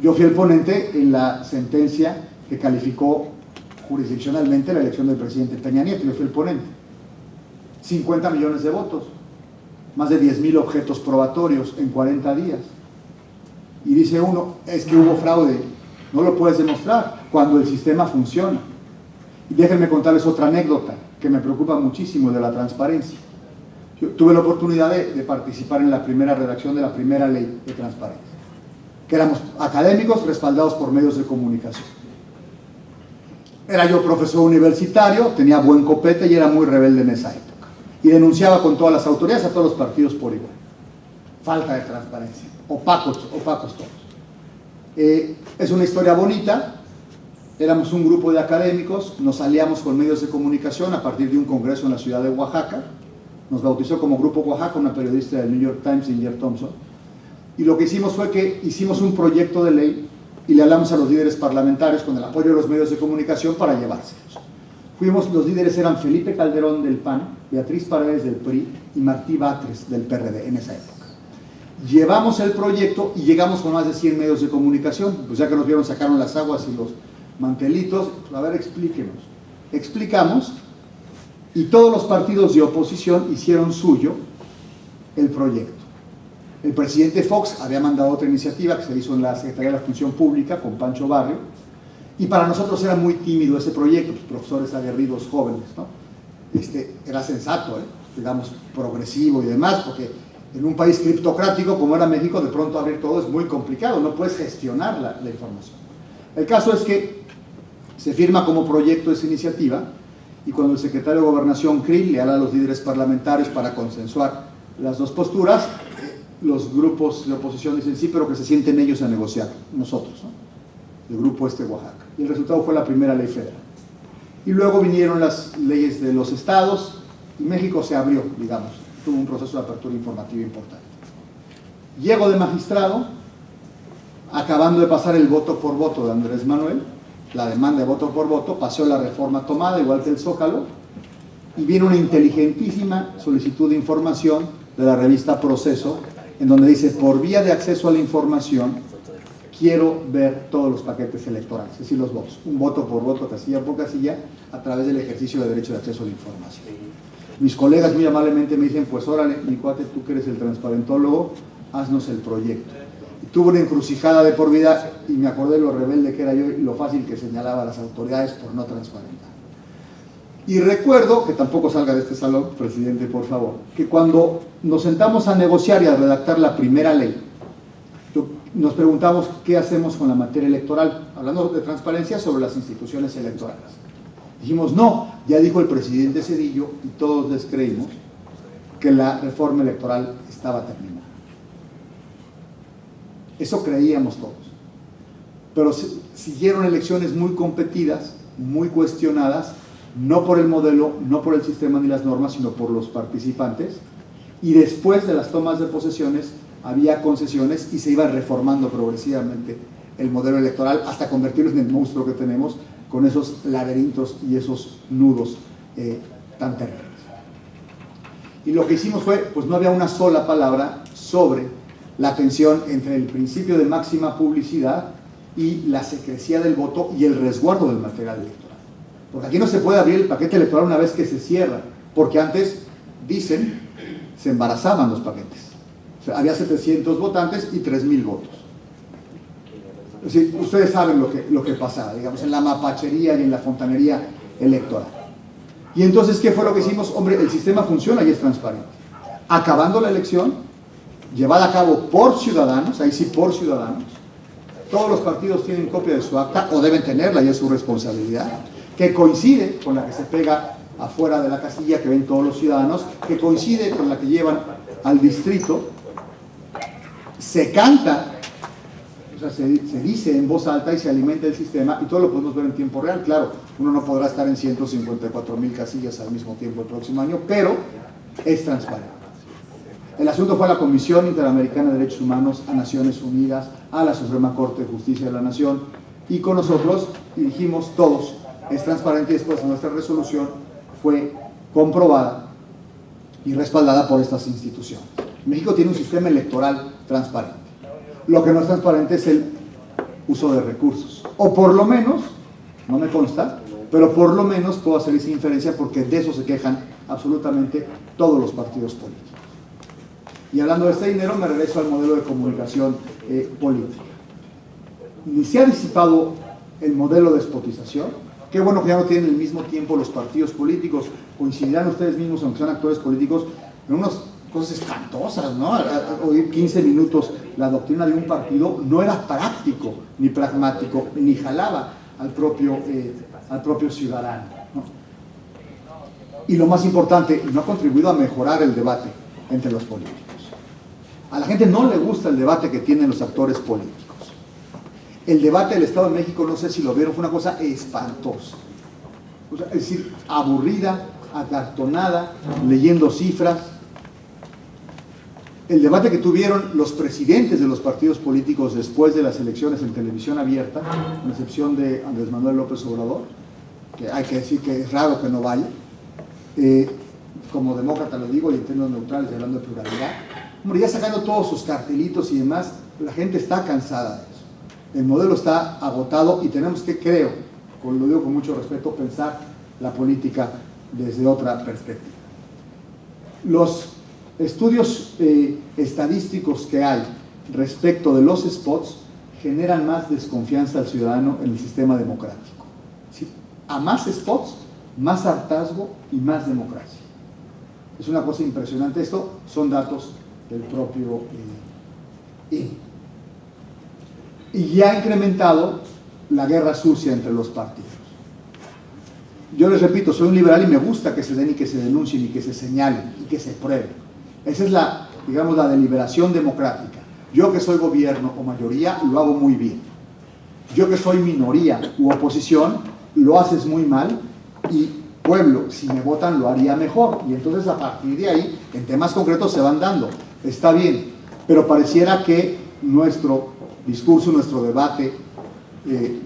Yo fui el ponente en la sentencia que calificó jurisdiccionalmente la elección del presidente Peña Nieto. Yo fui el ponente. 50 millones de votos, más de 10,000 objetos probatorios en 40 días. Y dice uno, es que hubo fraude. No lo puedes demostrar cuando el sistema funciona. Y déjenme contarles otra anécdota que me preocupa muchísimo de la transparencia. Yo tuve la oportunidad de participar en la primera redacción de la primera ley de transparencia, que éramos académicos respaldados por medios de comunicación. Era yo profesor universitario, tenía buen copete y era muy rebelde en esa época. Y denunciaba con todas las autoridades a todos los partidos por igual. Falta de transparencia, opacos todos. Es una historia bonita. Éramos un grupo de académicos, nos aliamos con medios de comunicación a partir de un congreso en la ciudad de Oaxaca. Nos bautizó como Grupo Oaxaca una periodista del New York Times, Inger Thompson, y lo que hicimos fue que hicimos un proyecto de ley y le hablamos a los líderes parlamentarios con el apoyo de los medios de comunicación para llevárselos. Los líderes eran Felipe Calderón del PAN, Beatriz Paredes del PRI y Martí Batres del PRD en esa época. Llevamos el proyecto y llegamos con más de 100 medios de comunicación, pues ya que nos vieron sacaron las aguas y los mantelitos, pues a ver, explíquenos. Explicamos. Y todos los partidos de oposición hicieron suyo el proyecto. El presidente Fox había mandado otra iniciativa que se hizo en la Secretaría de la Función Pública con Pancho Barrio, y para nosotros era muy tímido ese proyecto, pues, profesores aguerridos jóvenes, ¿no? Era sensato, digamos, progresivo y demás, porque en un país criptocrático como era México, de pronto abrir todo es muy complicado, no puedes gestionar la información. El caso es que se firma como proyecto esa iniciativa, y cuando el secretario de Gobernación, Krill, le habla a los líderes parlamentarios para consensuar las dos posturas, los grupos de oposición dicen sí, pero que se sienten ellos a negociar, nosotros, ¿no? El grupo Oaxaca. Y el resultado fue la primera ley federal. Y luego vinieron las leyes de los estados, y México se abrió, digamos, tuvo un proceso de apertura informativa importante. Llego de magistrado, acabando de pasar el voto por voto de Andrés Manuel, la demanda de voto por voto, pasó la reforma tomada, igual que el Zócalo, y viene una inteligentísima solicitud de información de la revista Proceso, en donde dice, por vía de acceso a la información, quiero ver todos los paquetes electorales, es decir, los votos, un voto por voto, casilla por casilla, a través del ejercicio de derecho de acceso a la información. Mis colegas muy amablemente me dicen, pues órale, mi cuate, tú que eres el transparentólogo, haznos el proyecto. Tuve una encrucijada de por vida y me acordé de lo rebelde que era yo y lo fácil que señalaba a las autoridades por no transparentar. Y recuerdo, que tampoco salga de este salón, presidente, por favor, que cuando nos sentamos a negociar y a redactar la primera ley, nos preguntamos qué hacemos con la materia electoral, hablando de transparencia sobre las instituciones electorales. Dijimos, no, ya dijo el presidente Zedillo y todos les creímos que la reforma electoral estaba terminada. Eso creíamos todos. Pero siguieron elecciones muy competidas, muy cuestionadas, no por el modelo, no por el sistema ni las normas, sino por los participantes. Y después de las tomas de posesiones, había concesiones y se iba reformando progresivamente el modelo electoral hasta convertirlo en el monstruo que tenemos con esos laberintos y esos nudos tan terribles. Y lo que hicimos fue, pues no había una sola palabra sobre la tensión entre el principio de máxima publicidad y la secrecía del voto y el resguardo del material electoral. Porque aquí no se puede abrir el paquete electoral una vez que se cierra, porque antes, dicen, se embarazaban los paquetes. O sea, había 700 votantes y 3,000 votos. Es decir, ustedes saben lo que pasaba, digamos, en la mapachería y en la fontanería electoral. Y entonces, ¿qué fue lo que hicimos? Hombre, el sistema funciona y es transparente. Acabando la elección, llevada a cabo por ciudadanos, ahí sí por ciudadanos, todos los partidos tienen copia de su acta, o deben tenerla y es su responsabilidad, que coincide con la que se pega afuera de la casilla, que ven todos los ciudadanos, que coincide con la que llevan al distrito, se canta, o sea, se dice en voz alta y se alimenta el sistema, y todo lo podemos ver en tiempo real. Claro, uno no podrá estar en 154,000 casillas al mismo tiempo el próximo año, pero es transparente. El asunto fue a la Comisión Interamericana de Derechos Humanos, a Naciones Unidas, a la Suprema Corte de Justicia de la Nación, y con nosotros, y dijimos todos, es transparente, y después nuestra resolución fue comprobada y respaldada por estas instituciones. México tiene un sistema electoral transparente. Lo que no es transparente es el uso de recursos. O por lo menos, no me consta, pero por lo menos puedo hacer esa inferencia porque de eso se quejan absolutamente todos los partidos políticos. Y hablando de este dinero, me regreso al modelo de comunicación política. Ni se ha disipado el modelo de despotización. Qué bueno que ya no tienen el mismo tiempo los partidos políticos. Coincidirán ustedes mismos, aunque sean actores políticos, en unas cosas espantosas, ¿no? Oír 15 minutos la doctrina de un partido no era práctico, ni pragmático, ni jalaba al propio ciudadano, ¿no? Y lo más importante, no ha contribuido a mejorar el debate entre los políticos. A la gente no le gusta el debate que tienen los actores políticos. El debate del Estado de México, no sé si lo vieron, fue una cosa espantosa. O sea, es decir, aburrida, acartonada, leyendo cifras. El debate que tuvieron los presidentes de los partidos políticos después de las elecciones en televisión abierta, con excepción de Andrés Manuel López Obrador, que hay que decir que es raro que no vaya, como demócrata lo digo y en términos neutrales y hablando de pluralidad, hombre, ya sacando todos sus cartelitos y demás, la gente está cansada de eso. El modelo está agotado y tenemos que, creo, lo digo con mucho respeto, pensar la política desde otra perspectiva. Los estudios estadísticos que hay respecto de los spots generan más desconfianza al ciudadano en el sistema democrático. ¿Sí? A más spots, más hartazgo y más democracia. Es una cosa impresionante. Esto son datos del propio INE. Y ya ha incrementado la guerra sucia entre los partidos. Yo les repito, soy un liberal y me gusta que se den y que se denuncien y que se señalen y que se prueben. Esa es la, digamos, la deliberación democrática. Yo que soy gobierno o mayoría, lo hago muy bien. Yo que soy minoría u oposición, lo haces muy mal y pueblo, si me votan, lo haría mejor. Y entonces a partir de ahí, en temas concretos se van dando. Está bien, pero pareciera que nuestro discurso, nuestro debate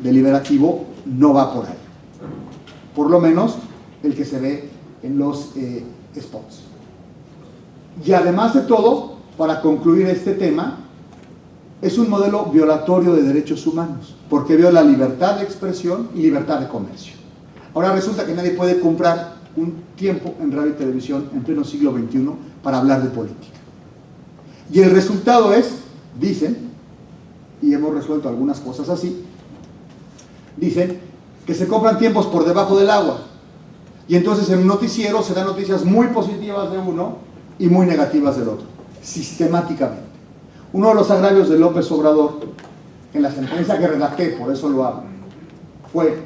deliberativo no va por ahí. Por lo menos el que se ve en los spots. Y además de todo, para concluir este tema, es un modelo violatorio de derechos humanos, porque viola libertad de expresión y libertad de comercio. Ahora resulta que nadie puede comprar un tiempo en radio y televisión en pleno siglo XXI para hablar de política. Y el resultado es, dicen, y hemos resuelto algunas cosas así, dicen que se compran tiempos por debajo del agua. Y entonces en un noticiero se dan noticias muy positivas de uno y muy negativas del otro, sistemáticamente. Uno de los agravios de López Obrador, en la sentencia que redacté, por eso lo hago, fue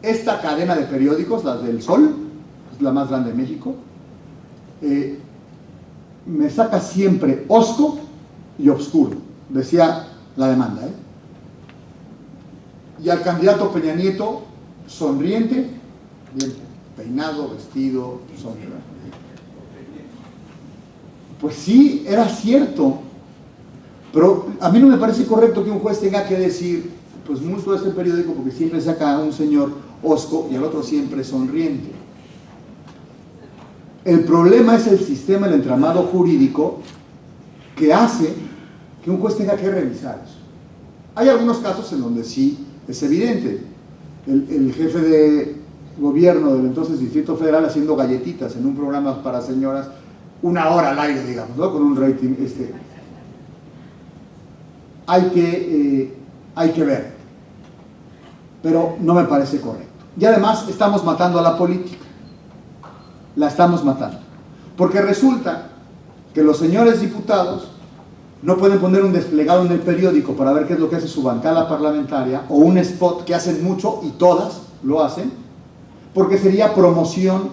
esta cadena de periódicos, la del Sol, es la más grande de México, me saca siempre hosco y obscuro, decía la demanda, y al candidato Peña Nieto, sonriente, bien peinado, vestido, sonriente. Pues sí, era cierto, pero a mí no me parece correcto que un juez tenga que decir, pues multo a este periódico porque siempre saca a un señor hosco y al otro siempre sonriente. El problema es el sistema, el entramado jurídico que hace que un juez tenga que revisar eso. Hay algunos casos en donde sí es evidente. El jefe gobierno del entonces Distrito Federal haciendo galletitas en un programa para señoras, 1 hora al aire, digamos, ¿no? Con un rating. Hay que ver, pero no me parece correcto. Y además estamos matando a la política, la estamos matando, porque resulta que los señores diputados no pueden poner un desplegado en el periódico para ver qué es lo que hace su bancada parlamentaria, o un spot que hacen mucho y todas lo hacen, porque sería promoción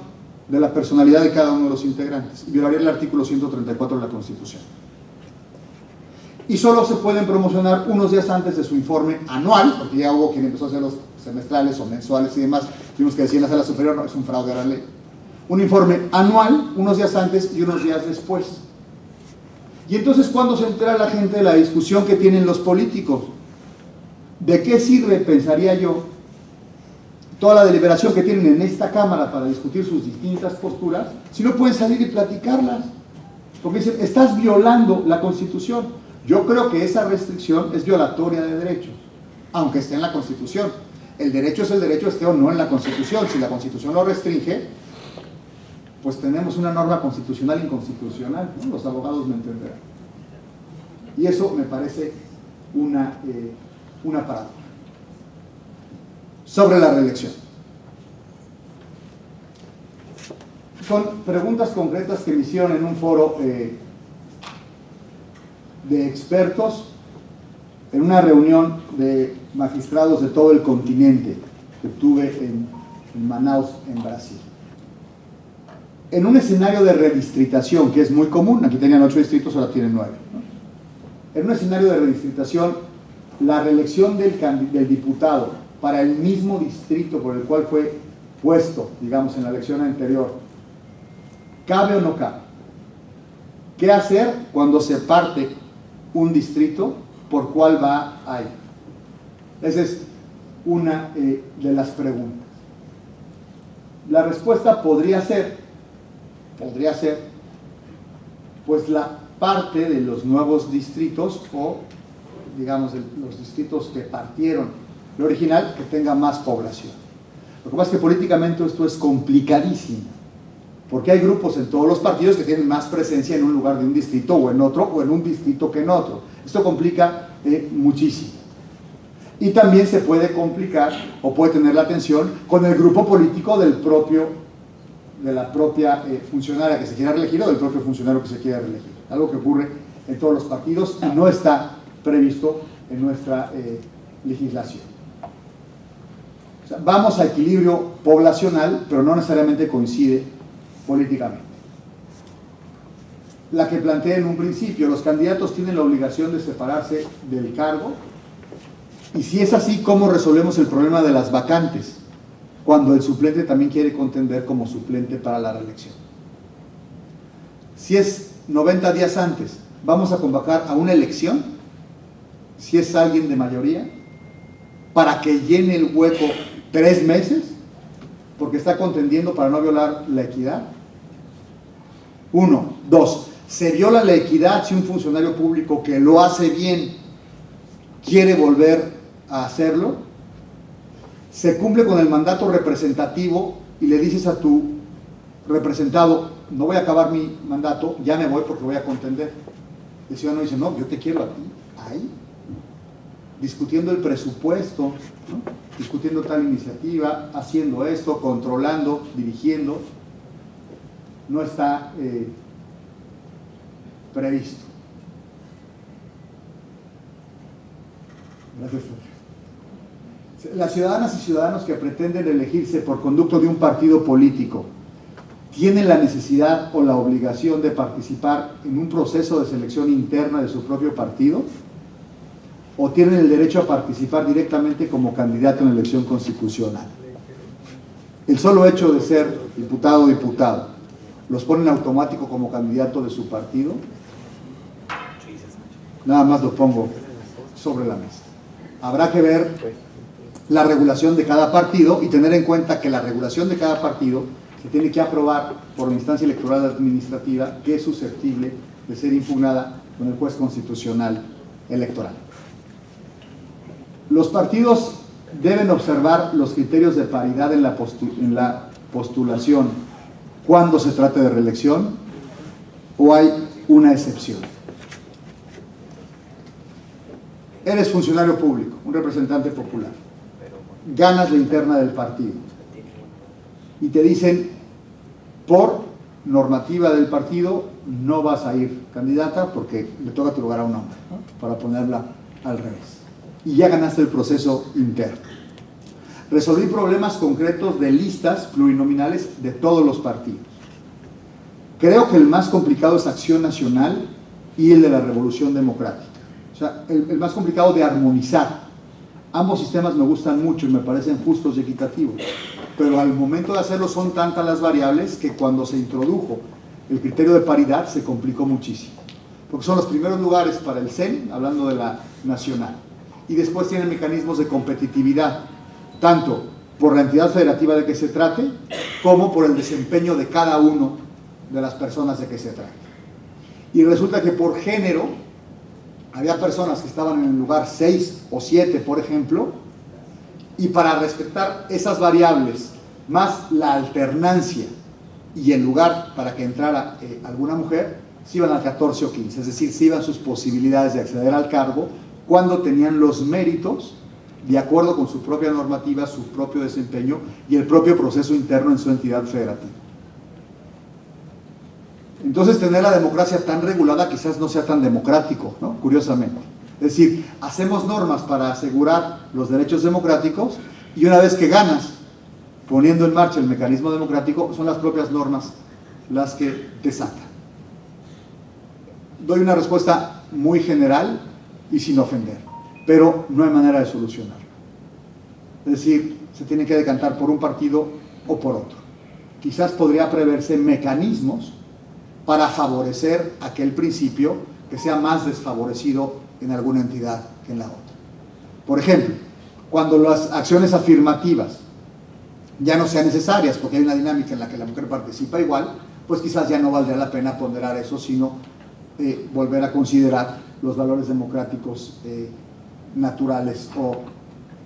de la personalidad de cada uno de los integrantes, y violaría el artículo 134 de la Constitución. Y solo se pueden promocionar unos días antes de su informe anual, porque ya hubo quien empezó a hacer los semestrales o mensuales y demás, tuvimos que decir en la sala superior, no, es un fraude a la ley. Un informe anual, unos días antes y unos días después. Y entonces, ¿cuándo se entera la gente de la discusión que tienen los políticos? ¿De qué sirve, pensaría yo, toda la deliberación que tienen en esta Cámara para discutir sus distintas posturas, si no pueden salir y platicarlas? Porque dicen, estás violando la Constitución. Yo creo que esa restricción es violatoria de derechos, aunque esté en la Constitución. El derecho es el derecho, esté o no en la Constitución. Si la Constitución lo restringe, pues tenemos una norma constitucional inconstitucional, ¿no? Los abogados me entenderán. Y eso me parece una paradoja. Sobre la reelección. Son preguntas concretas que me hicieron en un foro de expertos, en una reunión de magistrados de todo el continente que tuve en Manaus, en Brasil. En un escenario de redistritación, que es muy común, aquí tenían 8 distritos, ahora tienen 9, ¿no? En un escenario de redistritación, la reelección del diputado para el mismo distrito por el cual fue puesto, digamos, en la elección anterior, ¿cabe o no cabe? ¿Qué hacer cuando se parte un distrito por cuál va a ir? Esa es una de las preguntas. La respuesta podría ser, pues la parte de los nuevos distritos o, digamos, los distritos que partieron el original, que tenga más población. Lo que pasa es que políticamente esto es complicadísimo, porque hay grupos en todos los partidos que tienen más presencia en un lugar de un distrito o en otro, o en un distrito que en otro. Esto complica muchísimo. Y también se puede complicar, o puede tener la atención, con el grupo político de la propia funcionaria que se quiera reelegir o del propio funcionario que se quiera reelegir. Algo que ocurre en todos los partidos y no está previsto en nuestra legislación. O sea, vamos a equilibrio poblacional, pero no necesariamente coincide políticamente. La que planteé en un principio, los candidatos tienen la obligación de separarse del cargo, y si es así, ¿cómo resolvemos el problema de las vacantes cuando el suplente también quiere contender como suplente para la reelección? Si es 90 días antes, ¿vamos a convocar a una elección? Si es alguien de mayoría, para que llene el hueco 3 meses, porque está contendiendo para no violar la equidad. 1. 2. ¿Se viola la equidad si un funcionario público que lo hace bien quiere volver a hacerlo? ¿Se cumple con el mandato representativo y le dices a tu representado, no voy a acabar mi mandato, ya me voy porque voy a contender? El ciudadano dice, no, yo te quiero a ti, ahí, discutiendo el presupuesto, ¿no? Discutiendo tal iniciativa, haciendo esto, controlando, dirigiendo. No está previsto. Gracias, Sergio. Las ciudadanas y ciudadanos que pretenden elegirse por conducto de un partido político, ¿tienen la necesidad o la obligación de participar en un proceso de selección interna de su propio partido? ¿O tienen el derecho a participar directamente como candidato en la elección constitucional? El solo hecho de ser diputado o diputada, ¿los pone en automático como candidato de su partido? Nada más lo pongo sobre la mesa. Habrá que ver la regulación de cada partido y tener en cuenta que la regulación de cada partido se tiene que aprobar por la instancia electoral administrativa, que es susceptible de ser impugnada con el juez constitucional electoral. Los partidos deben observar los criterios de paridad en la postulación cuando se trate de reelección, o hay una excepción. Eres funcionario público, un representante popular, ganas la interna del partido y te dicen, por normativa del partido no vas a ir candidata porque le toca tu lugar a un hombre, ¿no? Para ponerla al revés, y ya ganaste el proceso interno. Resolví problemas concretos de listas plurinominales de todos los partidos. Creo que el más complicado es Acción Nacional y el de la Revolución Democrática. O sea, el más complicado de armonizar. Ambos sistemas me gustan mucho y me parecen justos y equitativos, pero al momento de hacerlo son tantas las variables que cuando se introdujo el criterio de paridad se complicó muchísimo, porque son los primeros lugares para el CEN, hablando de la nacional, y después tienen mecanismos de competitividad, tanto por la entidad federativa de que se trate, como por el desempeño de cada uno de las personas de que se trate. Y resulta que por género, había personas que estaban en el lugar 6 o 7, por ejemplo, y para respetar esas variables, más la alternancia y el lugar para que entrara alguna mujer, se iban al 14 o 15, es decir, se iban sus posibilidades de acceder al cargo cuando tenían los méritos de acuerdo con su propia normativa, su propio desempeño y el propio proceso interno en su entidad federativa. Entonces, tener la democracia tan regulada quizás no sea tan democrático, ¿no? Curiosamente. Es decir, hacemos normas para asegurar los derechos democráticos y una vez que ganas, poniendo en marcha el mecanismo democrático, son las propias normas las que te sacan. Doy una respuesta muy general y sin ofender, pero no hay manera de solucionarlo. Es decir, se tiene que decantar por un partido o por otro. Quizás podría preverse mecanismos para favorecer aquel principio que sea más desfavorecido en alguna entidad que en la otra. Por ejemplo, cuando las acciones afirmativas ya no sean necesarias porque hay una dinámica en la que la mujer participa igual, pues quizás ya no valdría la pena ponderar eso, sino volver a considerar los valores democráticos naturales o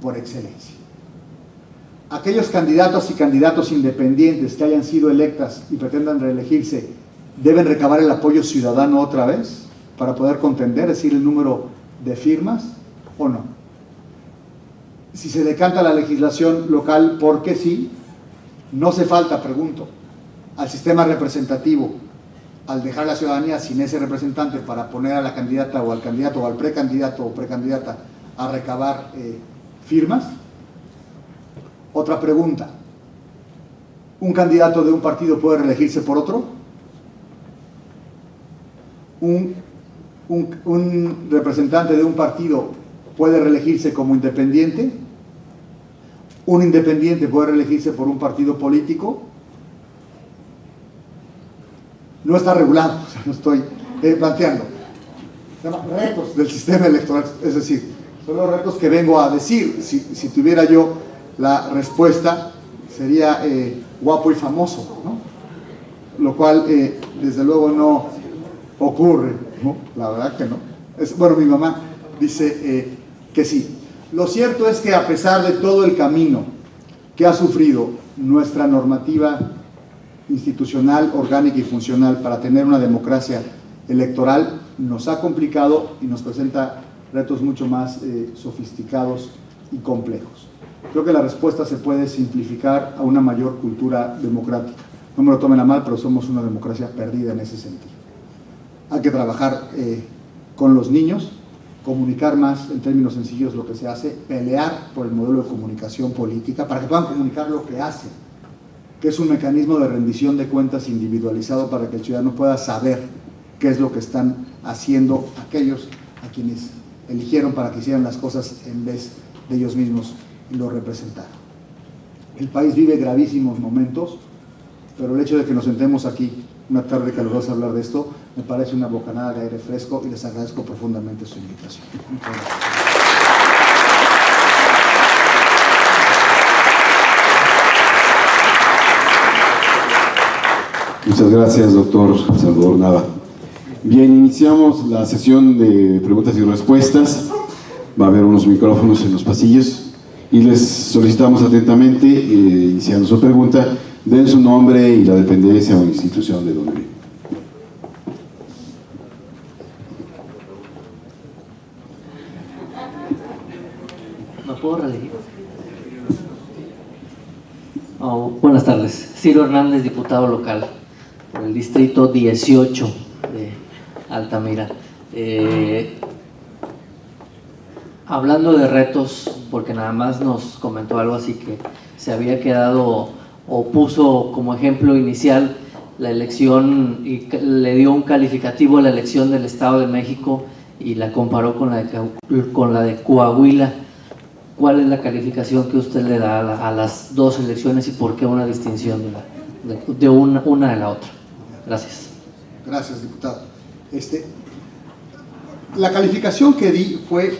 por excelencia. Aquellos candidatos y candidatos independientes que hayan sido electas y pretendan reelegirse deben recabar el apoyo ciudadano otra vez para poder contender, es decir, el número de firmas, o no. Si se decanta la legislación local porque sí, no hace falta, pregunto, al sistema representativo, al dejar la ciudadanía sin ese representante para poner a la candidata o al candidato o al precandidato o precandidata a recabar firmas. Otra pregunta, ¿un candidato de un partido puede reelegirse por otro? ¿Un representante de un partido puede reelegirse como independiente? ¿Un independiente puede reelegirse por un partido político? No está regulado, o sea, no estoy planteando. Se llama retos del sistema electoral, es decir, son los retos que vengo a decir. Si tuviera yo la respuesta, sería guapo y famoso, ¿no? Lo cual, desde luego, no ocurre, ¿no? La verdad que no. Bueno, mi mamá dice que sí. Lo cierto es que a pesar de todo el camino que ha sufrido nuestra normativa institucional, orgánica y funcional para tener una democracia electoral, nos ha complicado y nos presenta retos mucho más sofisticados y complejos. Creo que la respuesta se puede simplificar a una mayor cultura democrática. No me lo tomen a mal, pero somos una democracia perdida en ese sentido. Hay que trabajar con los niños, comunicar más en términos sencillos lo que se hace, pelear por el modelo de comunicación política para que puedan comunicar lo que hacen, que es un mecanismo de rendición de cuentas individualizado para que el ciudadano pueda saber qué es lo que están haciendo aquellos a quienes eligieron para que hicieran las cosas en vez de ellos mismos y lo representaron. El país vive gravísimos momentos, pero el hecho de que nos sentemos aquí una tarde calurosa a hablar de esto me parece una bocanada de aire fresco y les agradezco profundamente su invitación. Muchas gracias. Muchas gracias, doctor Salvador Nava. Bien, iniciamos la sesión de preguntas y respuestas. Va a haber unos micrófonos en los pasillos y les solicitamos atentamente, iniciando su pregunta, den su nombre y la dependencia o institución de donde viven. ¿Me puedo reelegir? Buenas tardes. Ciro Hernández, diputado local por el distrito 18 de Altamira. Hablando de retos, porque nada más nos comentó algo así que se había quedado o puso como ejemplo inicial la elección y le dio un calificativo a la elección del Estado de México y la comparó con la de Coahuila. ¿Cuál es la calificación que usted le da a las dos elecciones y por qué una distinción de una de la otra? Gracias. Gracias, diputado. La calificación que di fue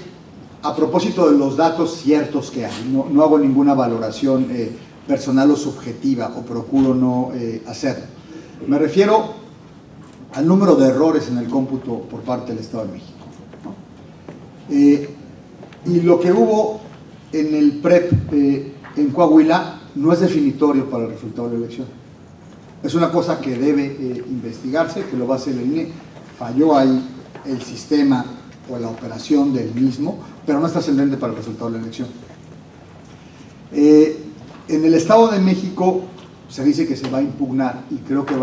a propósito de los datos ciertos que hay. No hago ninguna valoración personal o subjetiva, o procuro no hacerlo. Me refiero al número de errores en el cómputo por parte del Estado de México, ¿no? Y lo que hubo en el PREP en Coahuila no es definitorio para el resultado de la elección. Es una cosa que debe investigarse, que lo va a hacer el INE. Falló ahí el sistema o la operación del mismo, pero no es trascendente para el resultado de la elección. En el Estado de México se dice que se va a impugnar y creo que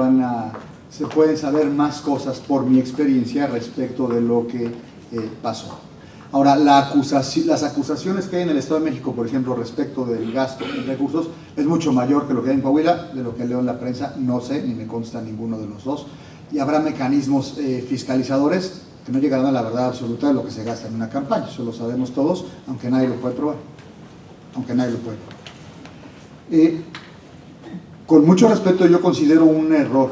se pueden saber más cosas por mi experiencia respecto de lo que pasó. Ahora, las acusaciones que hay en el Estado de México, por ejemplo, respecto del gasto en recursos, es mucho mayor que lo que hay en Coahuila, de lo que leo en la prensa, no sé, ni me consta ninguno de los dos, y habrá mecanismos fiscalizadores que no llegarán a la verdad absoluta de lo que se gasta en una campaña, eso lo sabemos todos, aunque nadie lo puede probar, con mucho respeto, yo considero un error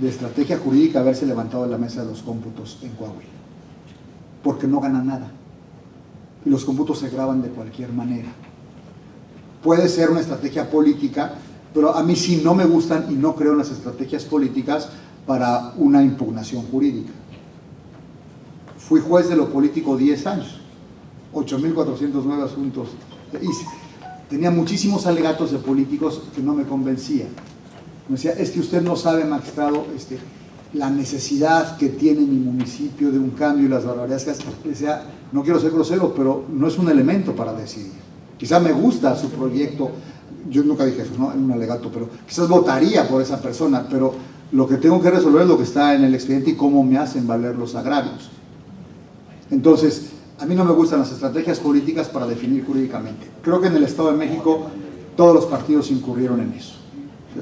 de estrategia jurídica haberse levantado de la mesa de los cómputos en Coahuila, porque no gana nada y los cómputos se graban de cualquier manera. Puede ser una estrategia política, pero a mí sí no me gustan y no creo en las estrategias políticas para una impugnación jurídica. Fui juez de lo político 10 años, 8.409 asuntos hice. Tenía muchísimos alegatos de políticos que no me convencían. Me decía, es que usted no sabe, magistrado, la necesidad que tiene mi municipio de un cambio y las barbaridades que hace. Decía, no quiero ser grosero, pero no es un elemento para decidir. Quizá me gusta su proyecto, yo nunca dije eso, ¿no? En un alegato, pero quizás votaría por esa persona, pero lo que tengo que resolver es lo que está en el expediente y cómo me hacen valer los agravios. Entonces, a mí no me gustan las estrategias políticas para definir jurídicamente. Creo que en el Estado de México todos los partidos incurrieron en eso.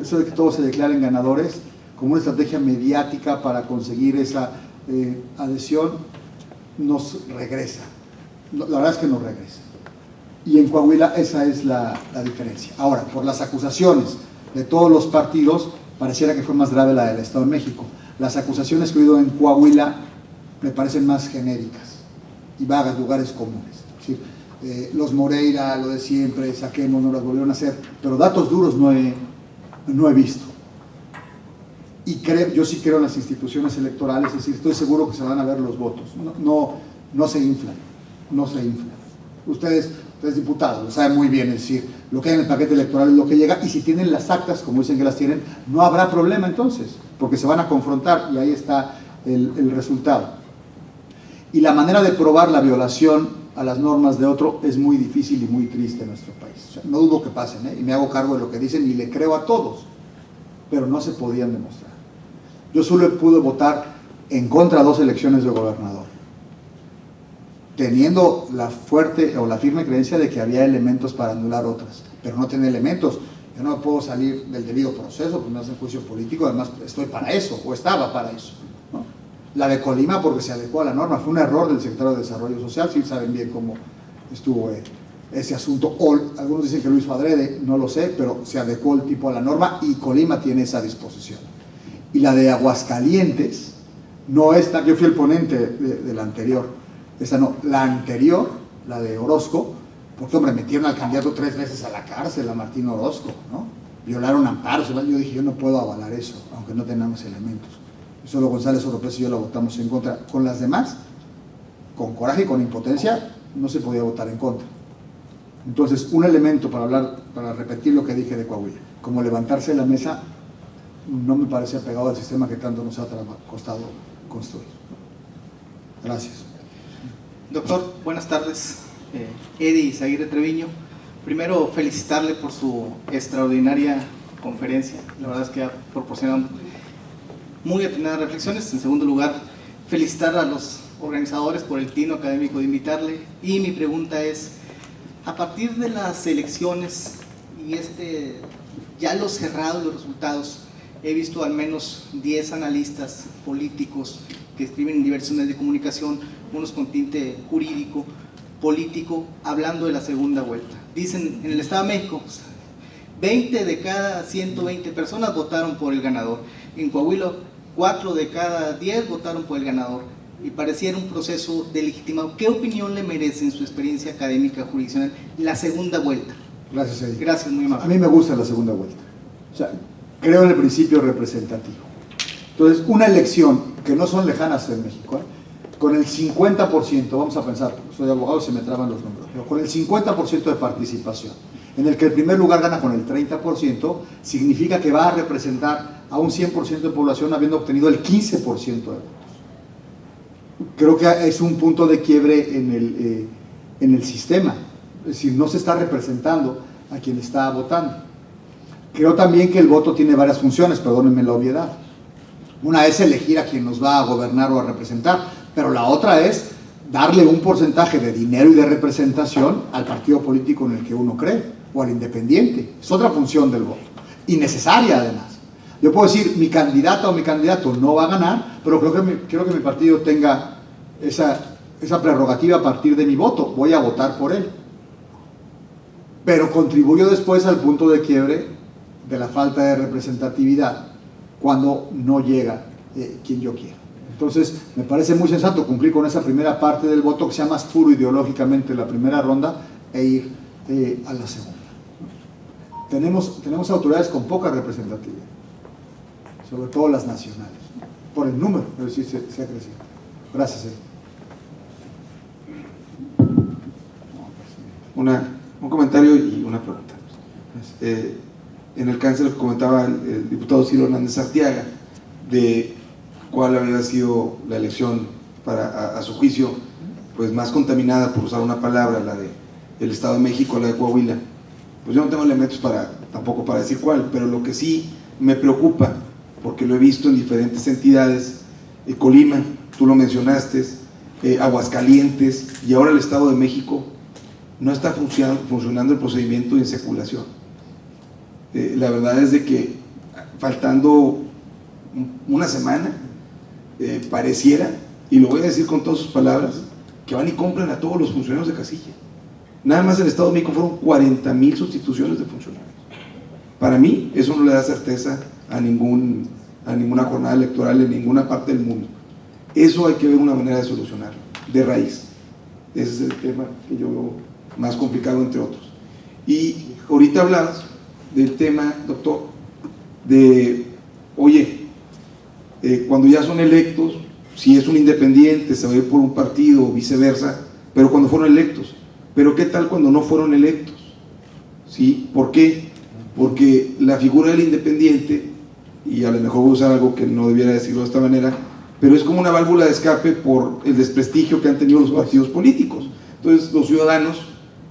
Eso de que todos se declaren ganadores como una estrategia mediática para conseguir esa adhesión nos regresa. La verdad es que nos regresa. Y en Coahuila esa es la diferencia. Ahora, por las acusaciones de todos los partidos, pareciera que fue más grave la del Estado de México. Las acusaciones que he oído en Coahuila me parecen más genéricas y vagas, lugares comunes. Es decir, los Moreira, lo de siempre, saquemos, no las volvieron a hacer, pero datos duros no he visto. Y yo sí creo en las instituciones electorales, es decir, estoy seguro que se van a ver los votos. No se inflan, no se inflan. Ustedes diputados, lo saben muy bien, es decir, lo que hay en el paquete electoral es lo que llega, y si tienen las actas, como dicen que las tienen, no habrá problema entonces, porque se van a confrontar y ahí está el resultado. Y la manera de probar la violación a las normas de otro es muy difícil y muy triste en nuestro país. O sea, no dudo que pasen, y me hago cargo de lo que dicen y le creo a todos, pero no se podían demostrar. Yo solo pude votar en contra de 2 elecciones de gobernador, teniendo la fuerte o la firme creencia de que había elementos para anular otras, pero no tenía elementos. Yo no puedo salir del debido proceso, porque me hacen juicio político, además estoy para eso, o estaba para eso, ¿no? La de Colima porque se adecuó a la norma, fue un error del secretario de Desarrollo Social, sí saben bien cómo estuvo ese asunto, o algunos dicen que lo hizo adrede, no lo sé, pero se adecuó el tipo a la norma y Colima tiene esa disposición. Y la de Aguascalientes, no esta, yo fui el ponente de la anterior, esa no, la anterior, la de Orozco, porque hombre, metieron al candidato 3 veces a la cárcel, a Martín Orozco, ¿no? Violaron amparos, yo dije, yo no puedo avalar eso, aunque no tengamos elementos. Solo González Oropés y yo la votamos en contra. Con las demás, con coraje y con impotencia, no se podía votar en contra. Entonces, un elemento para repetir lo que dije de Coahuila, como levantarse de la mesa, no me parece apegado al sistema que tanto nos ha costado construir. Gracias. Doctor, buenas tardes. Eddie Zaguirre Treviño. Primero, felicitarle por su extraordinaria conferencia. La verdad es que ha proporcionado muy atinadas reflexiones. En segundo lugar, felicitar a los organizadores por el tino académico de invitarle. Y mi pregunta es, a partir de las elecciones y ya los cerrados los resultados, he visto al menos 10 analistas políticos que escriben en diversos medios de comunicación, unos con tinte jurídico, político, hablando de la segunda vuelta. Dicen, en el Estado de México, 20 de cada 120 personas votaron por el ganador. En Coahuila, 4 de cada 10 votaron por el ganador. Y pareciera un proceso delegitimado. ¿Qué opinión le merece, en su experiencia académica jurisdiccional, la segunda vuelta? Gracias, Eddie. Gracias, muy amable. A mí me gusta la segunda vuelta. O sea, creo en el principio representativo. Entonces, una elección que no son lejanas en México, con el 50%, vamos a pensar, soy abogado, se me traban los números, pero con el 50% de participación, en el que el primer lugar gana con el 30%, significa que va a representar a un 100% de población habiendo obtenido el 15% de votos. Creo que es un punto de quiebre en el sistema, es decir, no se está representando a quien está votando. Creo también que el voto tiene varias funciones, perdónenme la obviedad. Una es elegir a quien nos va a gobernar o a representar, pero la otra es darle un porcentaje de dinero y de representación al partido político en el que uno cree, o al independiente. Es otra función del voto, y necesaria además. Yo puedo decir, mi candidata o mi candidato no va a ganar, pero quiero que mi partido tenga esa prerrogativa a partir de mi voto, voy a votar por él. Pero contribuyo después al punto de quiebre de la falta de representatividad cuando no llega quien yo quiero. Entonces, me parece muy sensato cumplir con esa primera parte del voto, que sea más puro ideológicamente la primera ronda, e ir a la segunda. Tenemos autoridades con poca representatividad, sobre todo las nacionales, por el número, pero sí se ha crecido. Gracias. Un comentario y una pregunta. En el cáncer comentaba el diputado Ciro Hernández Arteaga de cuál había sido la elección a su juicio pues más contaminada, por usar una palabra, la del Estado de México, la de Coahuila. Pues yo no tengo elementos tampoco para decir cuál, pero lo que sí me preocupa, porque lo he visto en diferentes entidades, Colima, tú lo mencionaste, Aguascalientes y ahora el Estado de México, no está funcionando el procedimiento de insaculación. La verdad es de que faltando una semana, pareciera, y lo voy a decir con todas sus palabras, que van y compran a todos los funcionarios de casilla. Nada más en el Estado de México fueron 40,000 sustituciones de funcionarios. Para mí, eso no le da certeza a ninguna jornada electoral en ninguna parte del mundo. Eso hay que ver una manera de solucionarlo, de raíz. Ese es el tema que yo veo más complicado, entre otros. Y ahorita hablabas del tema, doctor, de, oye, cuando ya son electos, si es un independiente, se va a ir por un partido o viceversa, pero cuando fueron electos. Pero ¿qué tal cuando no fueron electos? ¿Sí? ¿Por qué? Porque la figura del independiente, y a lo mejor voy a usar algo que no debiera decirlo de esta manera, pero es como una válvula de escape por el desprestigio que han tenido los partidos políticos. Entonces los ciudadanos,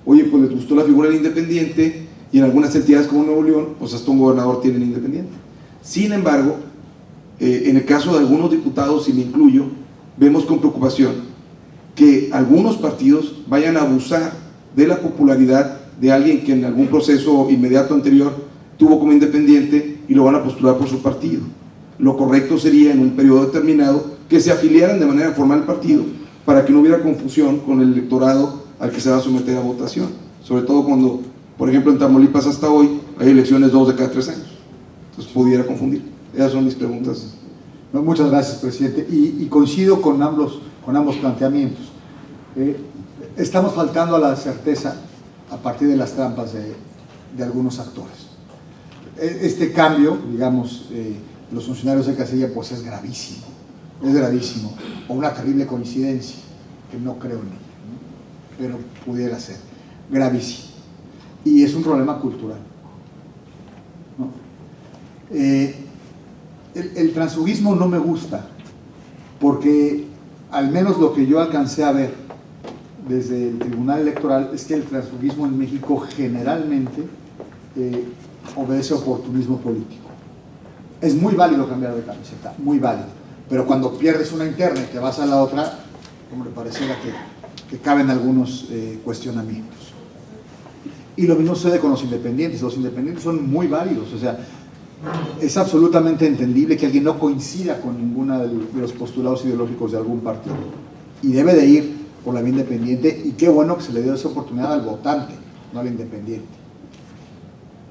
oye, pues les gustó la figura del independiente, y en algunas entidades como Nuevo León, pues hasta un gobernador tienen independiente. Sin embargo, en el caso de algunos diputados, y me incluyo, vemos con preocupación que algunos partidos vayan a abusar de la popularidad de alguien que en algún proceso inmediato anterior tuvo como independiente y lo van a postular por su partido. Lo correcto sería, en un periodo determinado, que se afiliaran de manera formal al partido para que no hubiera confusión con el electorado al que se va a someter a votación, sobre todo cuando, por ejemplo, en Tamaulipas hasta hoy hay elecciones 2 de cada 3 años, entonces pudiera confundir. Esas son mis preguntas. Muchas gracias, presidente, y coincido con ambos planteamientos. Estamos faltando a la certeza a partir de las trampas de algunos actores. Este cambio, digamos, los funcionarios de casilla, pues es gravísimo, o una terrible coincidencia, que no creo en ella, ¿no? Pero pudiera ser gravísimo. y es un problema cultural, ¿no? El transfugismo no me gusta, porque al menos lo que yo alcancé a ver desde el Tribunal Electoral es que el transfugismo en México generalmente obedece a oportunismo político. Es muy válido cambiar de camiseta, muy válido, pero cuando pierdes una interna y te vas a la otra, como le pareciera que caben algunos cuestionamientos. Y lo mismo sucede con los independientes son muy válidos, o sea, es absolutamente entendible que alguien no coincida con ninguno de los postulados ideológicos de algún partido y debe de ir por la vía independiente, y qué bueno que se le dio esa oportunidad al votante, no al independiente.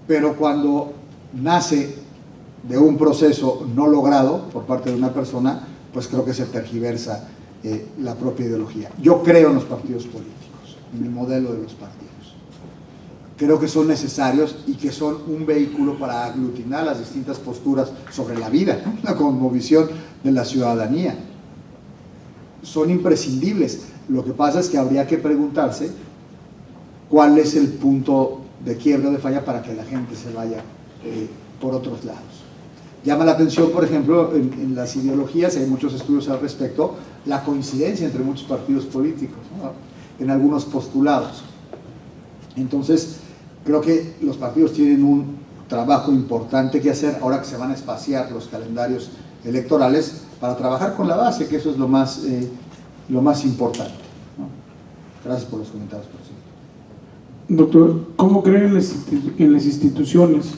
Pero cuando nace de un proceso no logrado por parte de una persona, pues creo que se tergiversa la propia ideología. Yo creo en los partidos políticos, en el modelo de los partidos. Creo que son necesarios y que son un vehículo para aglutinar las distintas posturas sobre la vida, ¿no? La cosmovisión de la ciudadanía. Son imprescindibles. Lo que pasa es que habría que preguntarse cuál es el punto de quiebre o de falla para que la gente se vaya por otros lados. Llama la atención, por ejemplo, en las ideologías, hay muchos estudios al respecto, la coincidencia entre muchos partidos políticos, ¿no? En algunos postulados. Entonces, creo que los partidos tienen un trabajo importante que hacer ahora que se van a espaciar los calendarios electorales para trabajar con la base, que eso es lo más importante, ¿no? Gracias por los comentarios, presidente. Doctor, ¿cómo creen en las instituciones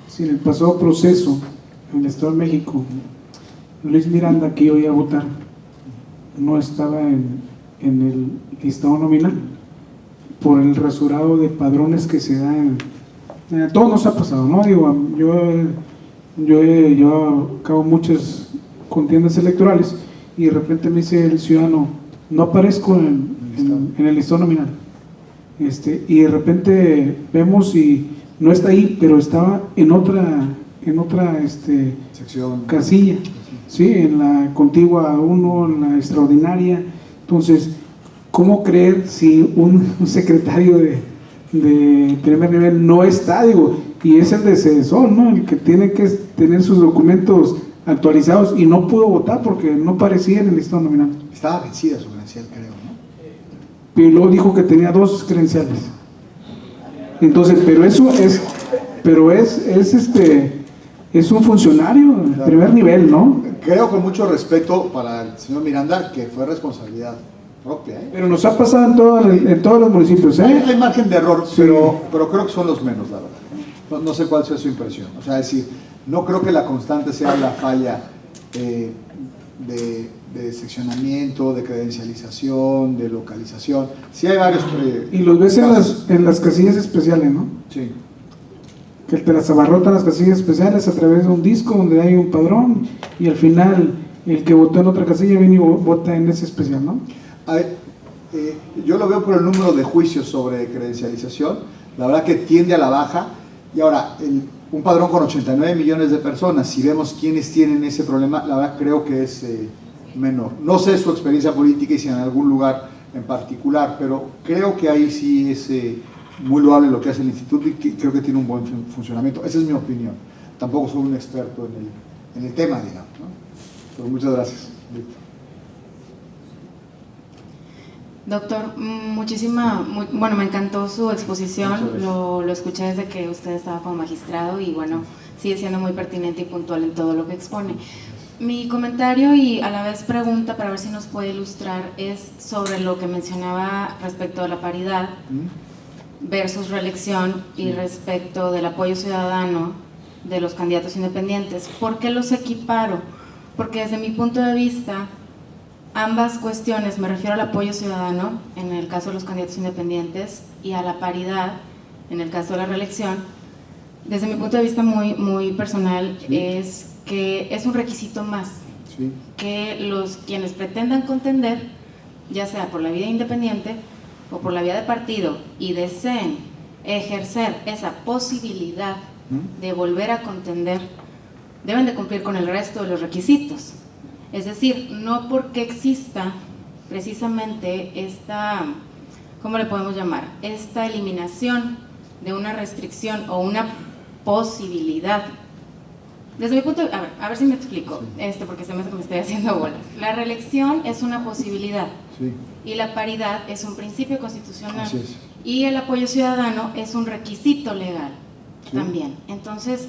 si en el pasado proceso en el Estado de México Luis Miranda, que iba a votar, no estaba en el listado nominal por el rasurado de padrones que se da a todos nos ha pasado, ¿no? Digo, yo he llevado a cabo muchas contiendas electorales y de repente me dice el ciudadano, no aparezco en el listado nominal, y de repente vemos y no está ahí, pero estaba en otra sección, casilla, ¿sí? En la contigua 1, en la extraordinaria. Entonces, ¿cómo creer si un secretario de primer nivel no está? Digo, y es el decesor, ¿no? El que tiene que tener sus documentos actualizados y no pudo votar porque no aparecía en el listado nominal. Estaba vencida su credencial, creo, ¿no? Y luego dijo que tenía 2 credenciales. Entonces, es un funcionario de primer nivel, ¿no? Creo, con mucho respeto para el señor Miranda, que fue responsabilidad propia, ¿eh? Pero nos ha pasado en todos los municipios, ¿eh? Hay margen de error, Sí. pero creo que son los menos, la verdad. No sé cuál sea su impresión. O sea, es decir, no creo que la constante sea la falla de seccionamiento, de credencialización, de localización. Sí hay varios. Y los ves en las casillas especiales, ¿no? Sí. Que te las abarrotan las casillas especiales a través de un disco donde hay un padrón y al final el que votó en otra casilla viene y vota en ese especial, ¿no? Yo lo veo por el número de juicios sobre credencialización, la verdad que tiende a la baja. Y ahora, un padrón con 89 millones de personas, si vemos quiénes tienen ese problema, la verdad creo que es menor. No sé su experiencia política y si en algún lugar en particular, pero creo que ahí sí es muy loable lo que hace el instituto y creo que tiene un buen funcionamiento. Esa es mi opinión. Tampoco soy un experto en el tema, digamos, ¿no? Pero muchas gracias. Doctor, bueno, me encantó su exposición, lo escuché desde que usted estaba como magistrado y bueno, sigue siendo muy pertinente y puntual en todo lo que expone. Mi comentario y a la vez pregunta para ver si nos puede ilustrar es sobre lo que mencionaba respecto a la paridad versus reelección y respecto del apoyo ciudadano de los candidatos independientes. ¿Por qué los equiparo? Porque desde mi punto de vista, ambas cuestiones, me refiero al apoyo ciudadano en el caso de los candidatos independientes y a la paridad en el caso de la reelección, desde mi punto de vista muy personal, sí, es que es un requisito más, sí, que quienes pretendan contender, ya sea por la vía independiente o por la vía de partido, y deseen ejercer esa posibilidad de volver a contender, deben de cumplir con el resto de los requisitos. Es decir, no porque exista precisamente esta, ¿cómo le podemos llamar? Esta eliminación de una restricción o una posibilidad. Desde mi punto de vista, a ver si me explico, porque se me hace que me estoy haciendo bolas. La reelección es una posibilidad, Sí. y la paridad es un principio constitucional. Así es. Y el apoyo ciudadano es un requisito legal, Sí. también. Entonces,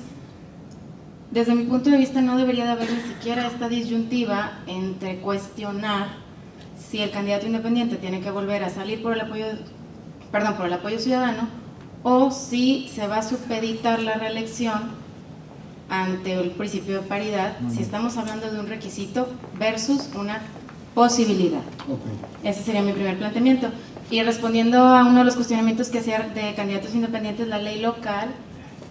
desde mi punto de vista, no debería de haber ni siquiera esta disyuntiva entre cuestionar si el candidato independiente tiene que volver a salir por el apoyo ciudadano, o si se va a supeditar la reelección ante el principio de paridad, si estamos hablando de un requisito versus una posibilidad. Okay. Ese sería mi primer planteamiento. Y respondiendo a uno de los cuestionamientos que hacía de candidatos independientes, la ley local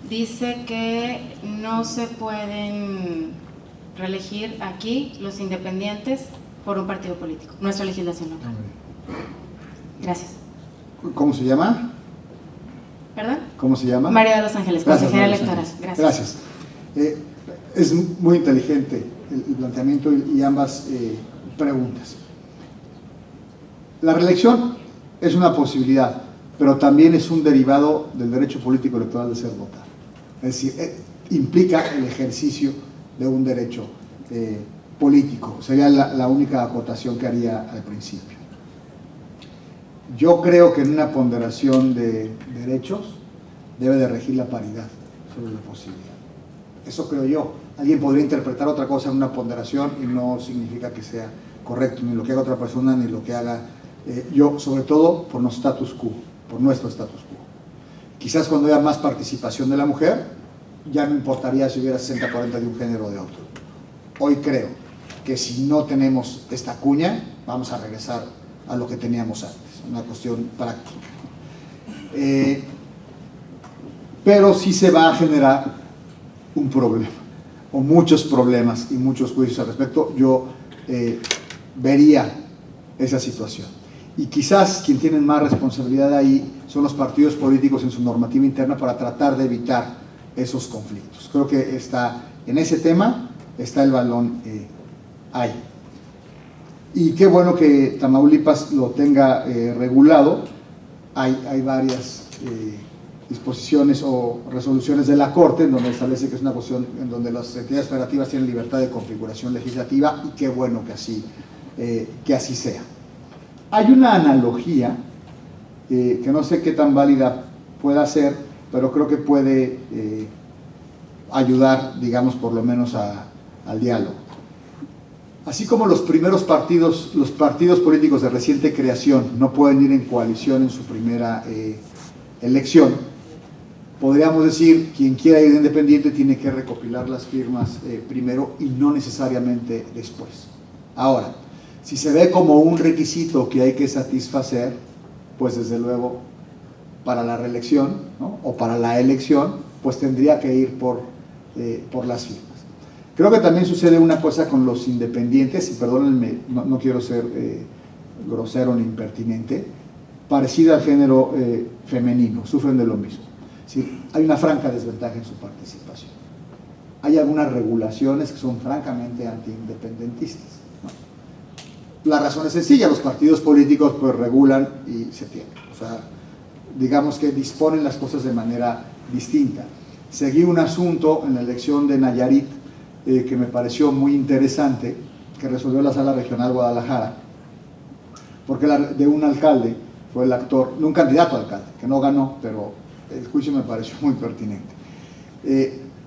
dice que no se pueden reelegir aquí los independientes por un partido político, nuestra legislación local. Gracias. ¿Cómo se llama? ¿Perdón? ¿Cómo se llama? María de los Ángeles, Gracias, consejera María de los electoral. Ángeles. Gracias. Es muy inteligente el planteamiento y ambas preguntas. La reelección es una posibilidad, pero también es un derivado del derecho político electoral de ser votado. Es decir, implica el ejercicio de un derecho político. Sería la única acotación que haría al principio. Yo creo que en una ponderación de derechos debe de regir la paridad sobre la posibilidad. Eso creo yo. Alguien podría interpretar otra cosa en una ponderación y no significa que sea correcto, ni lo que haga otra persona, ni lo que haga yo, sobre todo por nuestro status quo, Quizás cuando haya más participación de la mujer, ya no importaría si hubiera 60-40 de un género o de otro. Hoy creo que si no tenemos esta cuña, vamos a regresar a lo que teníamos antes, una cuestión práctica. Pero sí se va a generar un problema, o muchos problemas y muchos juicios al respecto. Yo vería esa situación. Y quizás quien tiene más responsabilidad ahí son los partidos políticos en su normativa interna para tratar de evitar esos conflictos. Creo que en ese tema está el balón ahí. Y qué bueno que Tamaulipas lo tenga regulado. Hay varias disposiciones o resoluciones de la Corte en donde establece que es una cuestión en donde las entidades federativas tienen libertad de configuración legislativa, y qué bueno que así sea. Hay una analogía que no sé qué tan válida pueda ser, pero creo que puede ayudar, digamos, por lo menos al diálogo. Así como los primeros partidos, los partidos políticos de reciente creación no pueden ir en coalición en su primera elección, podríamos decir, quien quiera ir de independiente tiene que recopilar las firmas primero y no necesariamente después. Ahora, si se ve como un requisito que hay que satisfacer, pues desde luego para la reelección, ¿no?, o para la elección, pues tendría que ir por las firmas. Creo que también sucede una cosa con los independientes, y perdónenme, no quiero ser grosero ni impertinente, parecida al género femenino, sufren de lo mismo. ¿Sí? Hay una franca desventaja en su participación. Hay algunas regulaciones que son francamente antiindependentistas, ¿no? La razón es sencilla: los partidos políticos pues regulan y se tienen. O sea, digamos que disponen las cosas de manera distinta. Seguí un asunto en la elección de Nayarit que me pareció muy interesante, que resolvió la Sala Regional Guadalajara, porque de un alcalde fue el actor, no un candidato a alcalde, que no ganó, pero el juicio me pareció muy pertinente.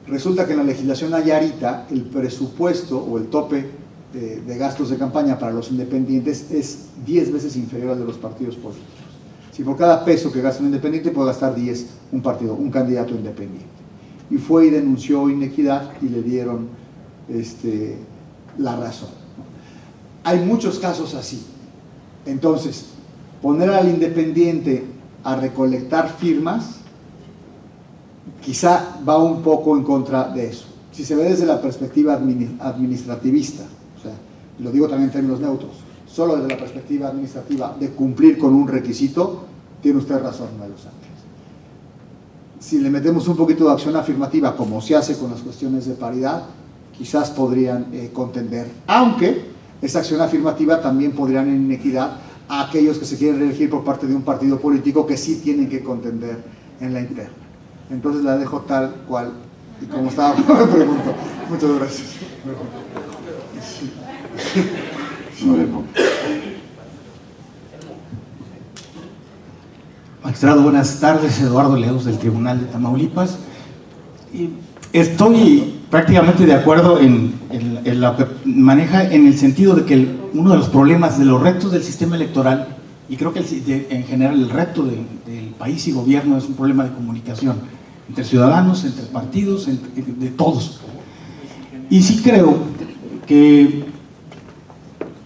Resulta que en la legislación nayarita el presupuesto o el tope de gastos de campaña para los independientes es 10 veces inferior al de los partidos políticos. Si por cada peso que gasta un independiente puede gastar 10 un candidato independiente. Y fue y denunció inequidad y le dieron la razón. Hay muchos casos así. Entonces, poner al independiente a recolectar firmas quizá va un poco en contra de eso. Si se ve desde la perspectiva administrativista, o sea, lo digo también en términos neutros, solo desde la perspectiva administrativa de cumplir con un requisito, tiene usted razón, María de los Ángeles. Si le metemos un poquito de acción afirmativa, como se hace con las cuestiones de paridad, quizás podrían contender, aunque esa acción afirmativa también podrían en inequidad a aquellos que se quieren reelegir por parte de un partido político que sí tienen que contender en la interna. Entonces la dejo tal cual y como estaba, me pregunto. Muchas gracias. Magistrado, buenas tardes. Eduardo Leos, del Tribunal de Tamaulipas. Estoy prácticamente de acuerdo en lo que maneja, en el sentido de que uno de los problemas, de los retos del sistema electoral, y creo que en general el reto del país y gobierno, es un problema de comunicación entre ciudadanos, entre partidos, de todos. Y sí creo que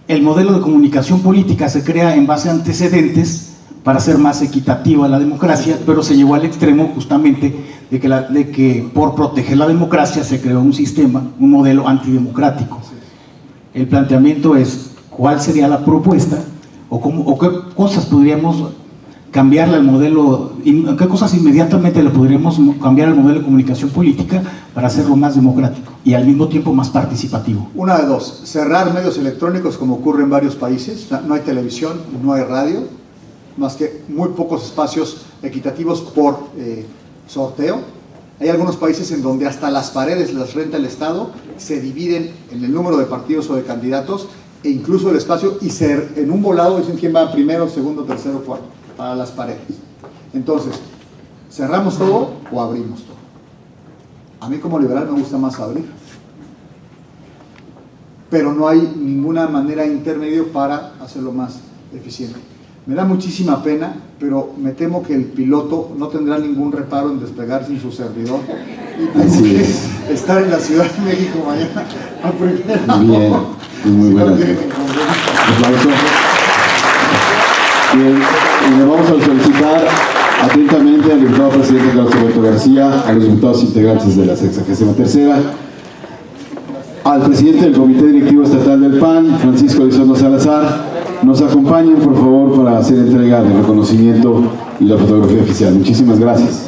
el modelo de comunicación política se crea en base a antecedentes para hacer más equitativa la democracia, pero se llevó al extremo justamente de que por proteger la democracia se creó un sistema, un modelo antidemocrático. El planteamiento es cuál sería la propuesta o qué cosas podríamos cambiarle al modelo, qué cosas inmediatamente le podríamos cambiar al modelo de comunicación política para hacerlo más democrático y al mismo tiempo más participativo. Una de dos: cerrar medios electrónicos como ocurre en varios países. O sea, no hay televisión, no hay radio, más que muy pocos espacios equitativos por sorteo. Hay algunos países en donde hasta las paredes las renta el Estado, se dividen en el número de partidos o de candidatos e incluso el espacio, y en un volado dicen quién va primero, segundo, tercero, cuarto, para las paredes. Entonces, ¿cerramos todo o abrimos todo? A mí como liberal me gusta más abrir, pero no hay ninguna manera intermedio para hacerlo más eficiente. Me da muchísima pena, pero me temo que el piloto no tendrá ningún reparo en despegar sin su servidor y tengo que estar en la Ciudad de México mañana a primera hora. Bien, muy bueno. Aplauso. Bien, y le vamos a solicitar atentamente al diputado presidente Carlos Alberto García, a los diputados integrantes de la 63ª, al presidente del Comité Directivo Estatal del PAN, Francisco Elizondo Salazar, nos acompañen por favor para hacer entrega del reconocimiento y la fotografía oficial. Muchísimas gracias.